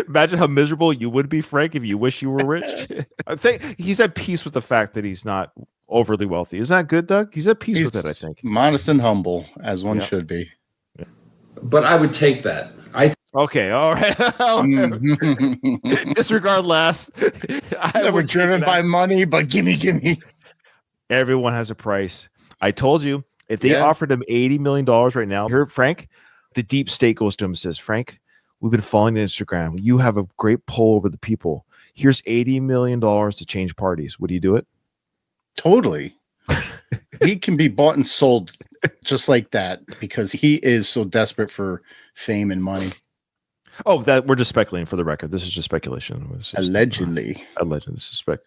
Imagine how miserable you would be, Frank, if you wish you were rich. I think he's at peace with the fact that he's not overly wealthy. Isn't that good, Doug? He's at peace with it, I think. Modest and humble, as one should be. But I would take that. Okay, all right. Disregard last. Never driven by money, but gimme. Everyone has a price. I told you, if they offered him $80 million right now, here, Frank, the deep state goes to him and says, Frank, we've been following Instagram. You have a great pull over the people. Here's $80 million to change parties. Would you do it? Totally. He can be bought and sold just like that because he is so desperate for fame and money. Oh, that we're just speculating for the record. This is just speculation. Allegedly. Allegedly.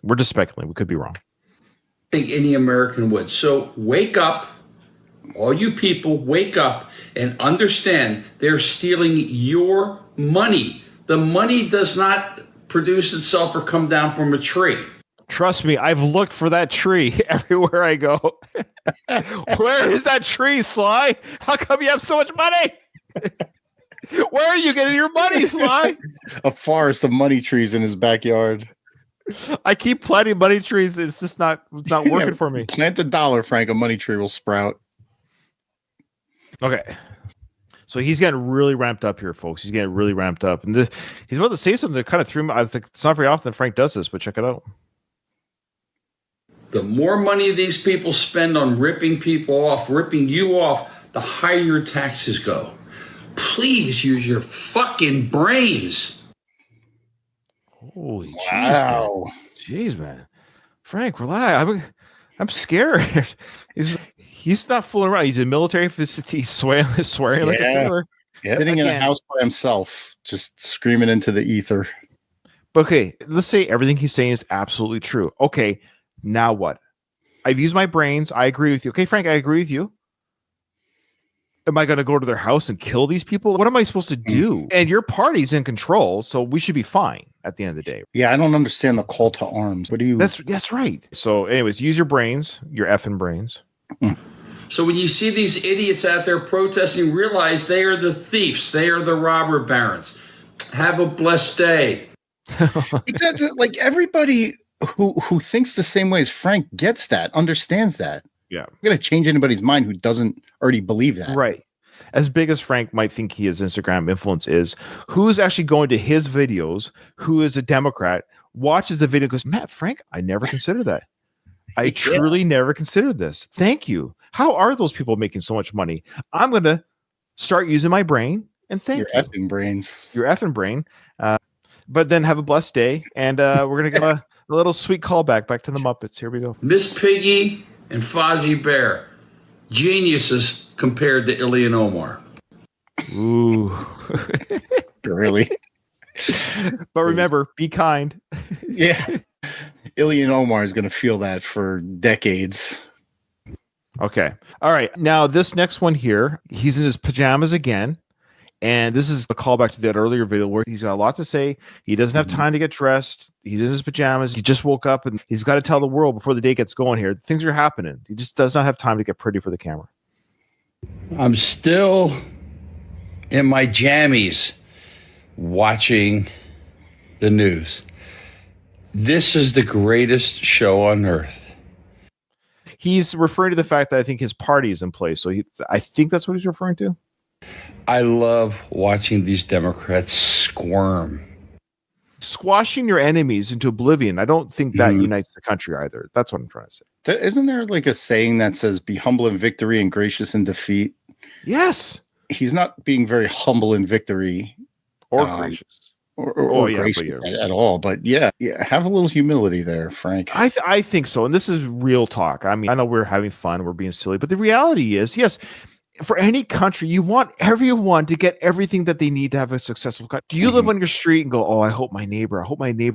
We're just speculating. We could be wrong. I think any American would. So wake up. All you people, wake up and understand they're stealing your money. The money does not produce itself or come down from a tree. Trust me, I've looked for that tree everywhere I go. Where is that tree, Sly? How come you have so much money? Where are you getting your money, Sly? A forest of money trees in his backyard. I keep planting money trees. It's just not working for me. Plant the dollar, Frank. A money tree will sprout. Okay. So he's getting really ramped up here, folks. He's getting really ramped up. And he's about to say something that kind of threw me. I think it's not very often that Frank does this, but check it out. The more money these people spend on ripping people off, ripping you off, the higher your taxes go. Please use your fucking brains. Holy wow. Jeez, man. Frank, relax. I'm scared. He's not fooling around. He's in military facility, swearing like a sailor. Yeah. Sitting in a house by himself, just screaming into the ether. Okay, let's say everything he's saying is absolutely true. Okay, now what? I've used my brains. I agree with you. Okay, Frank, I agree with you. Am I going to go to their house and kill these people? What am I supposed to do? And your party's in control, so we should be fine at the end of the day. Yeah, I don't understand the call to arms. What do you... That's right. So anyways, use your brains, your effing brains. So when you see these idiots out there protesting, realize they are the thieves. They are the robber barons. Have a blessed day. Like everybody who thinks the same way as Frank gets that, understands that. Yeah. I'm going to change anybody's mind who doesn't already believe that. Right. As big as Frank might think his Instagram influence is, who's actually going to his videos, who is a Democrat, watches the video and goes, Matt, Frank, I never considered that. I truly never considered this. Thank you. How are those people making so much money? I'm going to start using my brain and thank your effing brains. Your effing brain. But then have a blessed day. And we're going to give a little sweet callback back to the Muppets. Here we go. Miss Piggy and Fozzie Bear, geniuses compared to Illy and Omar. Ooh. Really? But remember, be kind. Yeah. Illy and Omar is going to feel that for decades. Okay. All right. Now, this next one here, he's in his pajamas again. And this is a callback to that earlier video where he's got a lot to say. He doesn't have time to get dressed. He's in his pajamas. He just woke up and he's got to tell the world before the day gets going here. Things are happening. He just does not have time to get pretty for the camera. I'm still in my jammies watching the news. This is the greatest show on earth. He's referring to the fact that I think his party is in place. So I think that's what he's referring to. I love watching these Democrats squirm. Squashing your enemies into oblivion. I don't think that unites the country either. That's what I'm trying to say. Isn't there like a saying that says, be humble in victory and gracious in defeat? Yes. He's not being very humble in victory. Or gracious. Or gracious at all. But yeah, have a little humility there, Frank. I think so. And this is real talk. I mean, I know we're having fun, we're being silly, but the reality is, yes, for any country, you want everyone to get everything that they need to have a successful country. Do you live on your street and go, oh, I hope my neighbor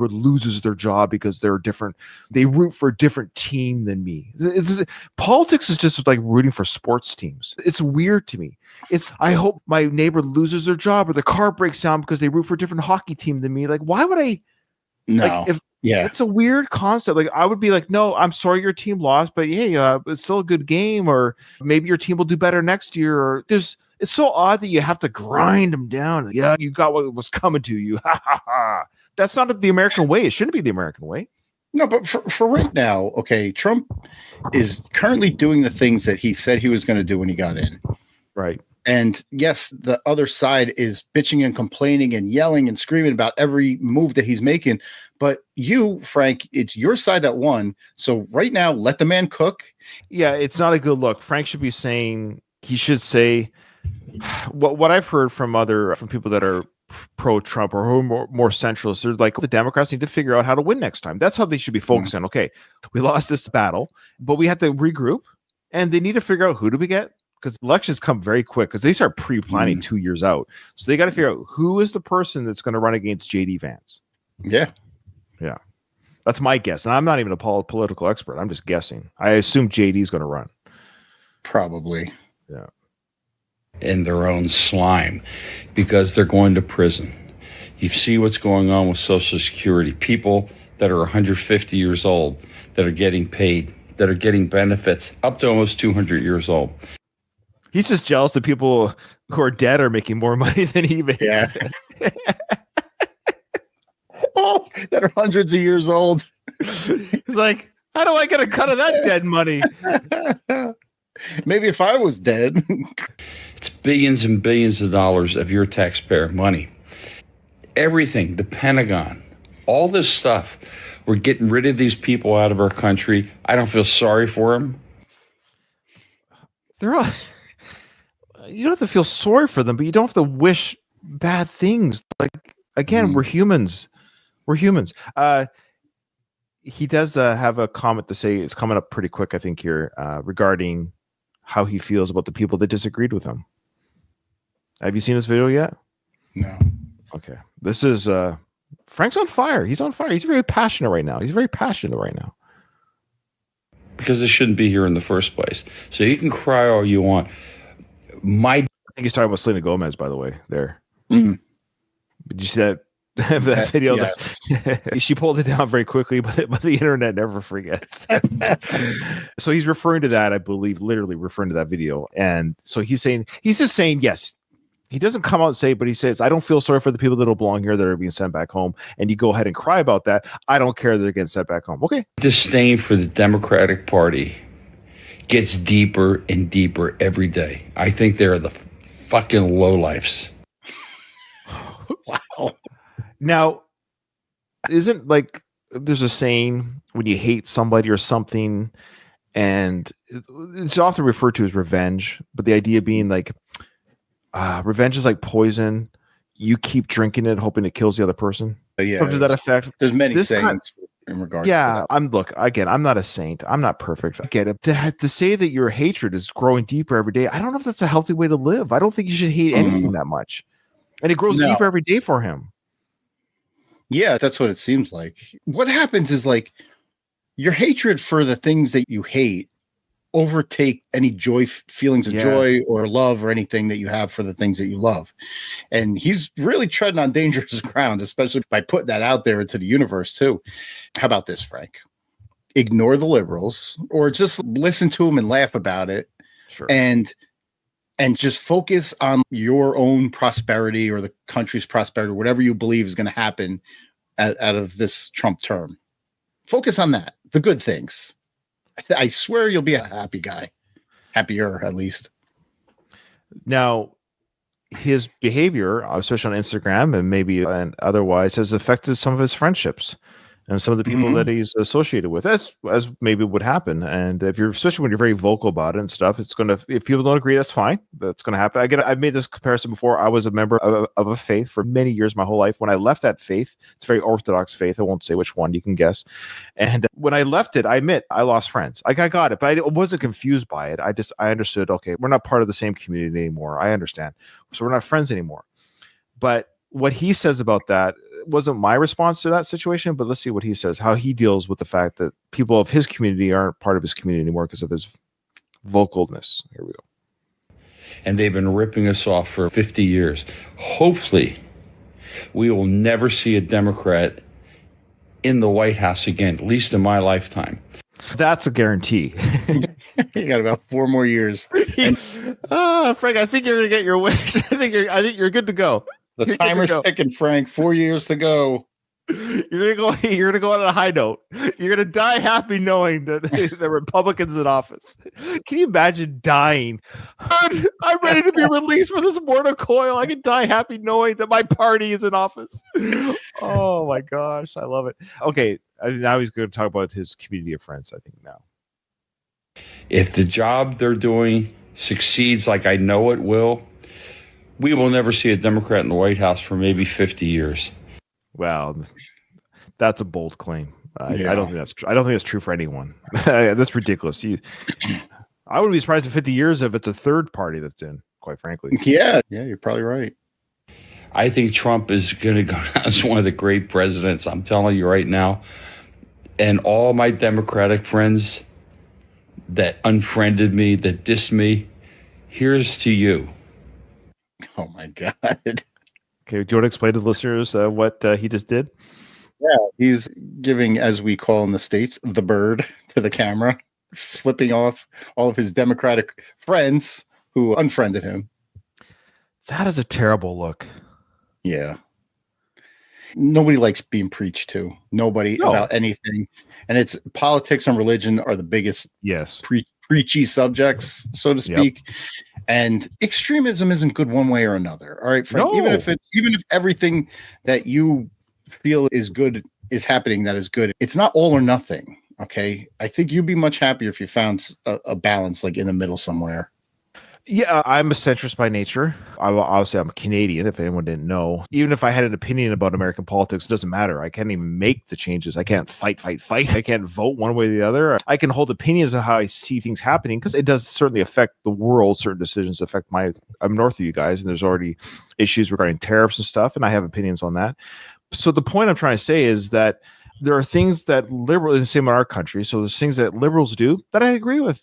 loses their job because they're different. They root for a different team than me. Politics is just like rooting for sports teams. It's weird to me. I hope my neighbor loses their job or the car breaks down because they root for a different hockey team than me. Like, why would I? No. Like, it's a weird concept. Like, I would be like, no, I'm sorry your team lost, but hey, it's still a good game, or maybe your team will do better next year. Or it's so odd that you have to grind them down. Yeah, you got what was coming to you. Ha ha ha. That's not the American way. It shouldn't be the American way. No, but for right now, okay, Trump is currently doing the things that he said he was going to do when he got in. Right. And yes, the other side is bitching and complaining and yelling and screaming about every move that he's making. But you, Frank, it's your side that won. So right now, let the man cook. Yeah, it's not a good look. Frank should say what I've heard from people that are pro-Trump or who are more centrist. They're like, the Democrats need to figure out how to win next time. That's how they should be focusing on. Okay, we lost this battle, but we have to regroup, and they need to figure out who do we get. Because elections come very quick because they start pre-planning 2 years out. So they got to figure out who is the person that's going to run against J.D. Vance. Yeah. Yeah. That's my guess. And I'm not even a political expert. I'm just guessing. I assume J.D. is going to run. Probably. Yeah. In their own slime because they're going to prison. You see what's going on with Social Security. People that are 150 years old that are getting paid, that are getting benefits up to almost 200 years old. He's just jealous that people who are dead are making more money than he makes. Yeah. Oh, that are hundreds of years old. He's like, how do I get a cut of that dead money? Maybe if I was dead. It's billions and billions of dollars of your taxpayer money. Everything, the Pentagon, all this stuff. We're getting rid of these people out of our country. I don't feel sorry for them. They're all... You don't have to feel sorry for them, but you don't have to wish bad things. Like, again, we're humans. We're humans. He does have a comment to say. It's coming up pretty quick, I think, here regarding how he feels about the people that disagreed with him. Have you seen this video yet? No. Okay. This is Frank's on fire. He's on fire. He's very passionate right now. Because they shouldn't be here in the first place. So you can cry all you want. I think he's talking about Selena Gomez, by the way, there. Mm. Did you see that video? Yes. She pulled it down very quickly, but the internet never forgets. So he's referring to that, I believe, literally referring to that video. And so he's just saying, yes, he doesn't come out and say it, but he says, I don't feel sorry for the people that don't belong here that are being sent back home. And you go ahead and cry about that. I don't care that they're getting sent back home. Okay. Disdain for the Democratic Party gets deeper and deeper every day. I think they're the fucking lowlifes. Wow. Now, isn't like there's a saying when you hate somebody or something, and it's often referred to as revenge, but the idea being like revenge is like poison. You keep drinking it, hoping it kills the other person. Yeah. Something to that effect. There's many sayings in regards to that. I'm not a saint. I'm not perfect. I get it. To say that your hatred is growing deeper every day, I don't know if that's a healthy way to live. I don't think you should hate anything that much. And it grows deeper every day for him. Yeah, that's what it seems like. What happens is like your hatred for the things that you hate overtake any feelings of joy or love or anything that you have for the things that you love. And he's really treading on dangerous ground, especially by putting that out there into the universe too. How about this, Frank? Ignore the liberals or just listen to them and laugh about it. Sure. And just focus on your own prosperity or the country's prosperity, whatever you believe is going to happen out of this Trump term. Focus on that, the good things. I swear you'll be a happy guy. Happier, at least. Now, his behavior, especially on Instagram and maybe and otherwise, has affected some of his friendships and some of the people that he's associated with, as maybe would happen. And especially when you're very vocal about it and stuff, it's going to, if people don't agree, that's fine. That's going to happen. I've made this comparison before. I was a member of a faith for many years, my whole life. When I left that faith, it's a very Orthodox faith. I won't say which one, you can guess. And when I left it, I admit I lost friends. I got it, but I wasn't confused by it. I understood, okay, we're not part of the same community anymore. I understand. So we're not friends anymore. But what he says about that wasn't my response to that situation, but let's see what he says, how he deals with the fact that people of his community aren't part of his community anymore because of his vocalness. Here we go. And they've been ripping us off for 50 years. Hopefully, we will never see a Democrat in the White House again, at least in my lifetime. That's a guarantee. You got about 4 more years. Frank, I think you're going to get your wish. I think you're good to go. The timer's ticking, Frank. 4 years to go. You're gonna go on a high note. You're gonna die happy knowing that the Republicans in office. Can you imagine dying? I'm ready to be released from this mortal coil. I can die happy knowing that my party is in office. Oh my gosh, I love it. Okay, now he's going to talk about his community of friends. I think now, if the job they're doing succeeds like I know it will, we will never see a Democrat in the White House for maybe 50 years. Well, that's a bold claim. I don't think that's true. I don't think that's true for anyone. That's ridiculous. I wouldn't be surprised in 50 years if it's a third party that's in, quite frankly. Yeah, you're probably right. I think Trump is going to go down as one of the great presidents. I'm telling you right now. And all my Democratic friends that unfriended me, that dissed me, here's to you. Oh my God. Okay, do you want to explain to the listeners what he just did? Yeah, he's giving, as we call in the States, the bird to the camera, flipping off all of his Democratic friends who unfriended him. That is a terrible look. Yeah. Nobody likes being preached to. Nobody about anything. And it's politics and religion are the biggest preachy subjects, so to speak. Yep. And extremism isn't good one way or another. All right, Frank. No. Even if everything that you feel is good is happening, that is good. It's not all or nothing. Okay. I think you'd be much happier if you found a balance like in the middle somewhere. Yeah, I'm a centrist by nature. Obviously, I'm a Canadian, if anyone didn't know. Even if I had an opinion about American politics, it doesn't matter. I can't even make the changes. I can't fight. I can't vote one way or the other. I can hold opinions on how I see things happening because it does certainly affect the world. Certain decisions affect I'm north of you guys, and there's already issues regarding tariffs and stuff, and I have opinions on that. So the point I'm trying to say is that there are things that liberals, the same in our country, so there's things that liberals do that I agree with.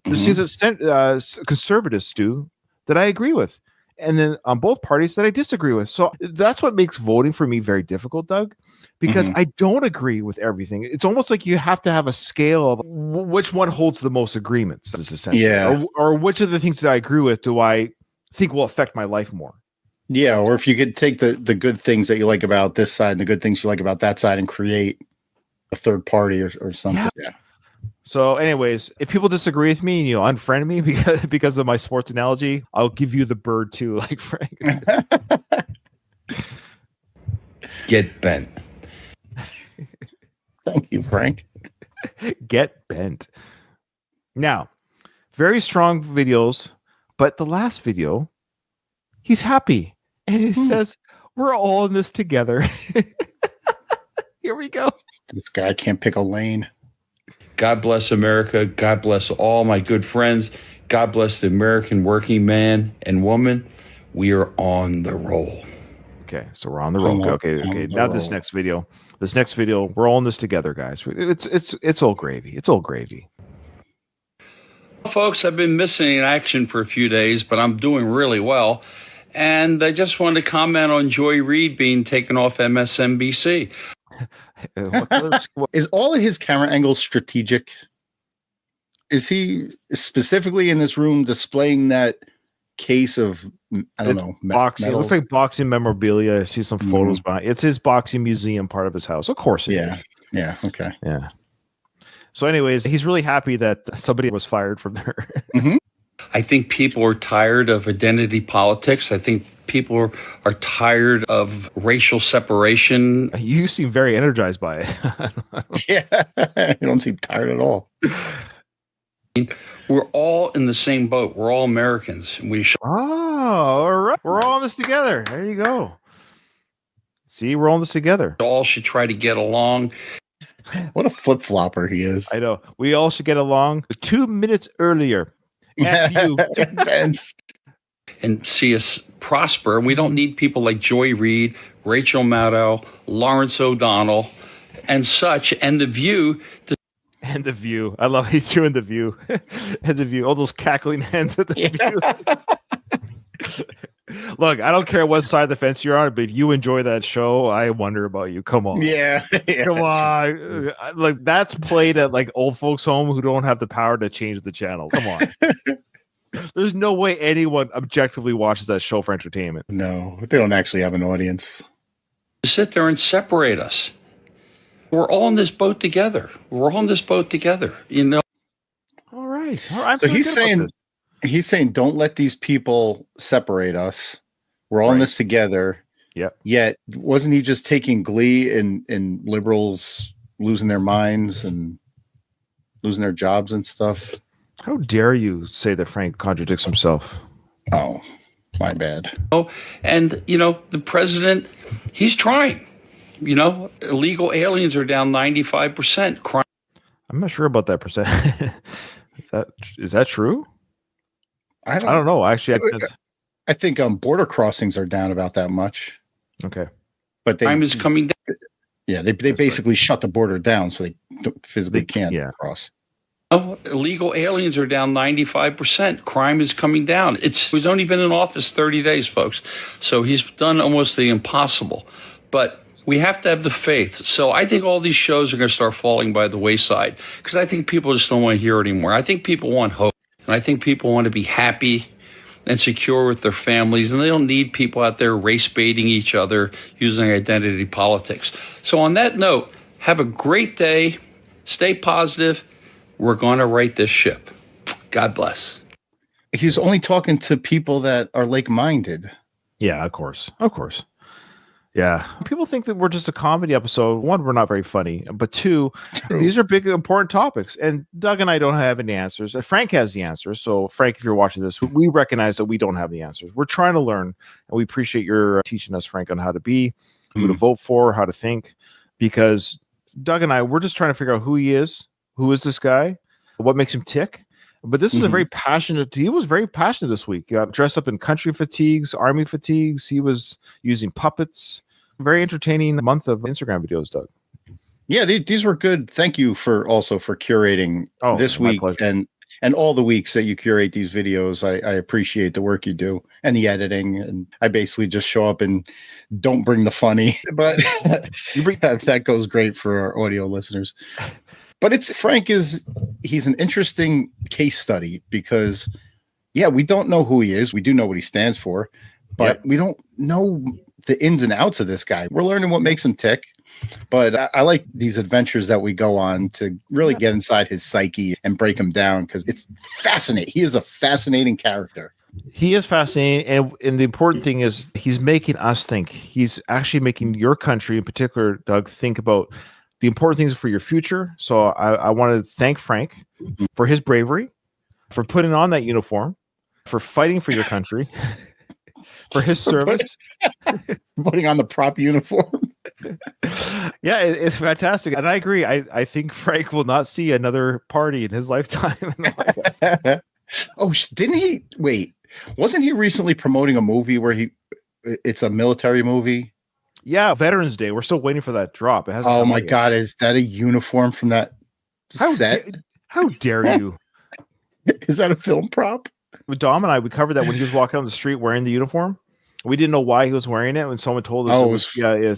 There's things that conservatives do that I agree with. And then on both parties that I disagree with. So that's what makes voting for me very difficult, Doug, because I don't agree with everything. It's almost like you have to have a scale of which one holds the most agreements. Yeah. Or which of the things that I agree with do I think will affect my life more. Yeah. Or if you could take the good things that you like about this side and the good things you like about that side and create a third party or something. Yeah. So anyways, if people disagree with me and unfriend me because of my sports analogy, I'll give you the bird too, like Frank. Get bent. Thank you, Frank. Get bent. Now, very strong videos, but the last video, he's happy. And he says, we're all in this together. Here we go. This guy can't pick a lane. God bless America. God bless all my good friends. God bless the American working man and woman. We are on the roll. Okay, so we're on the roll. Okay. Now this next video, we're all in this together, guys. It's all gravy. It's all gravy. Folks, I've been missing in action for a few days, but I'm doing really well. And I just wanted to comment on Joy Reid being taken off MSNBC. Is all of his camera angles strategic? Is he specifically in this room displaying that case of boxing? Metal? It looks like boxing memorabilia. I see some photos behind. It's his boxing museum, part of his house. Of course it is. Yeah. Okay. Yeah. So, anyways, he's really happy that somebody was fired from there. I think people are tired of identity politics. I think people are tired of racial separation. You seem very energized by it. Yeah, you don't seem tired at all. We're all in the same boat. We're all Americans. All right. We're all in this together. There you go. See, we're all in this together. All should try to get along. What a flip-flopper he is. I know. We all should get along 2 minutes earlier. F you. And see us prosper. And we don't need people like Joy Reid, Rachel Maddow, Lawrence O'Donnell, and such, and The View. And The View. I love you and The View. And The View. All those cackling hens at The View. Look, I don't care what side of the fence you're on, but if you enjoy that show, I wonder about you. Come on. Yeah. Come on. Like, that's played at like old folks' home who don't have the power to change the channel. Come on. There's no way anyone objectively watches that show for entertainment. No, they don't actually have an audience. Sit there and separate us. We're all in this boat together. We're all in this boat together, you know. All right. So he's saying, don't let these people separate us. We're all in this together. Yeah. Yet, wasn't he just taking glee in liberals losing their minds and losing their jobs and stuff? How dare you say that Frank contradicts himself? Oh, my bad. Oh, and, you know, the president, he's trying. You know, illegal aliens are down 95%. Crime. I'm not sure about that percent. Is that true? I don't know. Actually, I think border crossings are down about that much. Okay. But crime is coming down. Yeah, they basically shut the border down so they physically can't cross. Oh, illegal aliens are down 95%. Crime is coming down. He's only been in office 30 days, folks. So he's done almost the impossible. But we have to have the faith. So I think all these shows are going to start falling by the wayside because I think people just don't want to hear it anymore. I think people want hope. And I think people want to be happy and secure with their families. And they don't need people out there race baiting each other using identity politics. So on that note, have a great day. Stay positive. We're going to right this ship. God bless. He's only talking to people that are like-minded. Yeah, of course. Of course. Yeah. People think that we're just a comedy episode. One, we're not very funny. But two, these are big, important topics. And Doug and I don't have any answers. Frank has the answers. So, Frank, if you're watching this, we recognize that we don't have the answers. We're trying to learn. And we appreciate your teaching us, Frank, on how to be, who to vote for, how to think. Because Doug and I, we're just trying to figure out who he is. Who is this guy? What makes him tick? But this is a very passionate. He was very passionate this week. He got dressed up in country fatigues, army fatigues. He was using puppets. Very entertaining month of Instagram videos, Doug. Yeah, these were good. Thank you for curating this week and all the weeks that you curate these videos. I appreciate the work you do and the editing. And I basically just show up and don't bring the funny, but that goes great for our audio listeners. But Frank he's an interesting case study because, we don't know who he is. We do know what he stands for, but we don't know the ins and outs of this guy. We're learning what makes him tick. But I like these adventures that we go on to really get inside his psyche and break him down because it's fascinating. He is a fascinating character. He is fascinating. And the important thing is he's making us think. He's actually making your country in particular, Doug, think about the important things for your future. So I want to thank Frank for his bravery, for putting on that uniform, for fighting for your country, for his service. Putting on the prop uniform. Yeah, it's fantastic. And I agree. I think Frank will not see another party in his lifetime. Oh, didn't he? Wait, wasn't he recently promoting a movie where it's a military movie? Yeah, Veterans Day. We're still waiting for that drop. It hasn't. Oh my God, is that a uniform from that set? How dare you? Is that a film prop? Dom and I, we covered that when he was walking on the street wearing the uniform. We didn't know why he was wearing it when someone told us.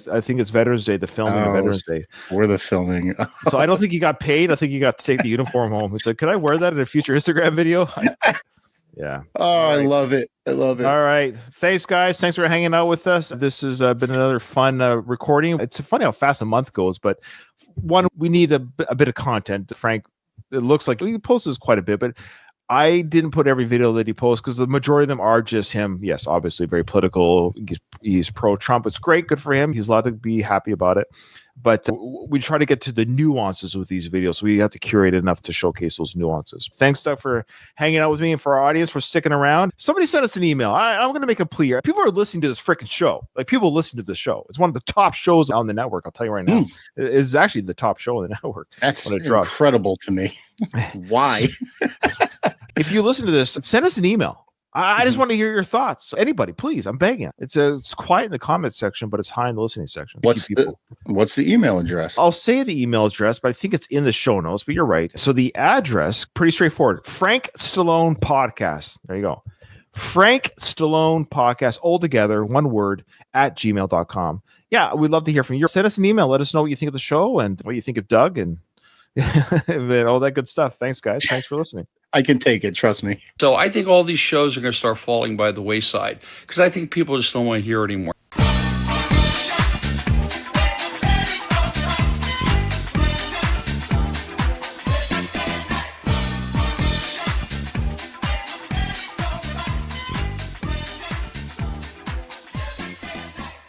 I think it's Veterans Day, the filming of Veterans Day. For the filming. So I don't think he got paid. I think he got to take the uniform home. He said, "Could I wear that in a future Instagram video?" Yeah. Oh, right. I love it. All right. Thanks, guys. Thanks for hanging out with us. This has been another fun recording. It's funny how fast a month goes, but one, we need a bit of content. Frank, it looks like he posts this quite a bit, but I didn't put every video that he posts because the majority of them are just him. Yes, obviously very political. He's pro-Trump. It's great. Good for him. He's allowed to be happy about it. But we try to get to the nuances with these videos. So we have to curate enough to showcase those nuances. Thanks, Doug, for hanging out with me and for our audience for sticking around. Somebody sent us an email. I'm going to make a plea here. People are listening to this freaking show. Like, people listen to this show. It's one of the top shows on the network. I'll tell you right now. It's actually the top show on the network. That's incredible to me. Why? If you listen to this, send us an email. I just want to hear your thoughts. Anybody, please. I'm begging. It's quiet in the comments section, but it's high in the listening section. What's the email address? I'll say the email address, but I think it's in the show notes. But you're right. So the address, pretty straightforward. Frank Stallone Podcast. There you go. Frank Stallone Podcast, all together, one word, @gmail.com. Yeah, we'd love to hear from you. Send us an email. Let us know what you think of the show and what you think of Doug and all that good stuff. Thanks, guys. Thanks for listening. I can take it. Trust me. So I think all these shows are going to start falling by the wayside because I think people just don't want to hear it anymore.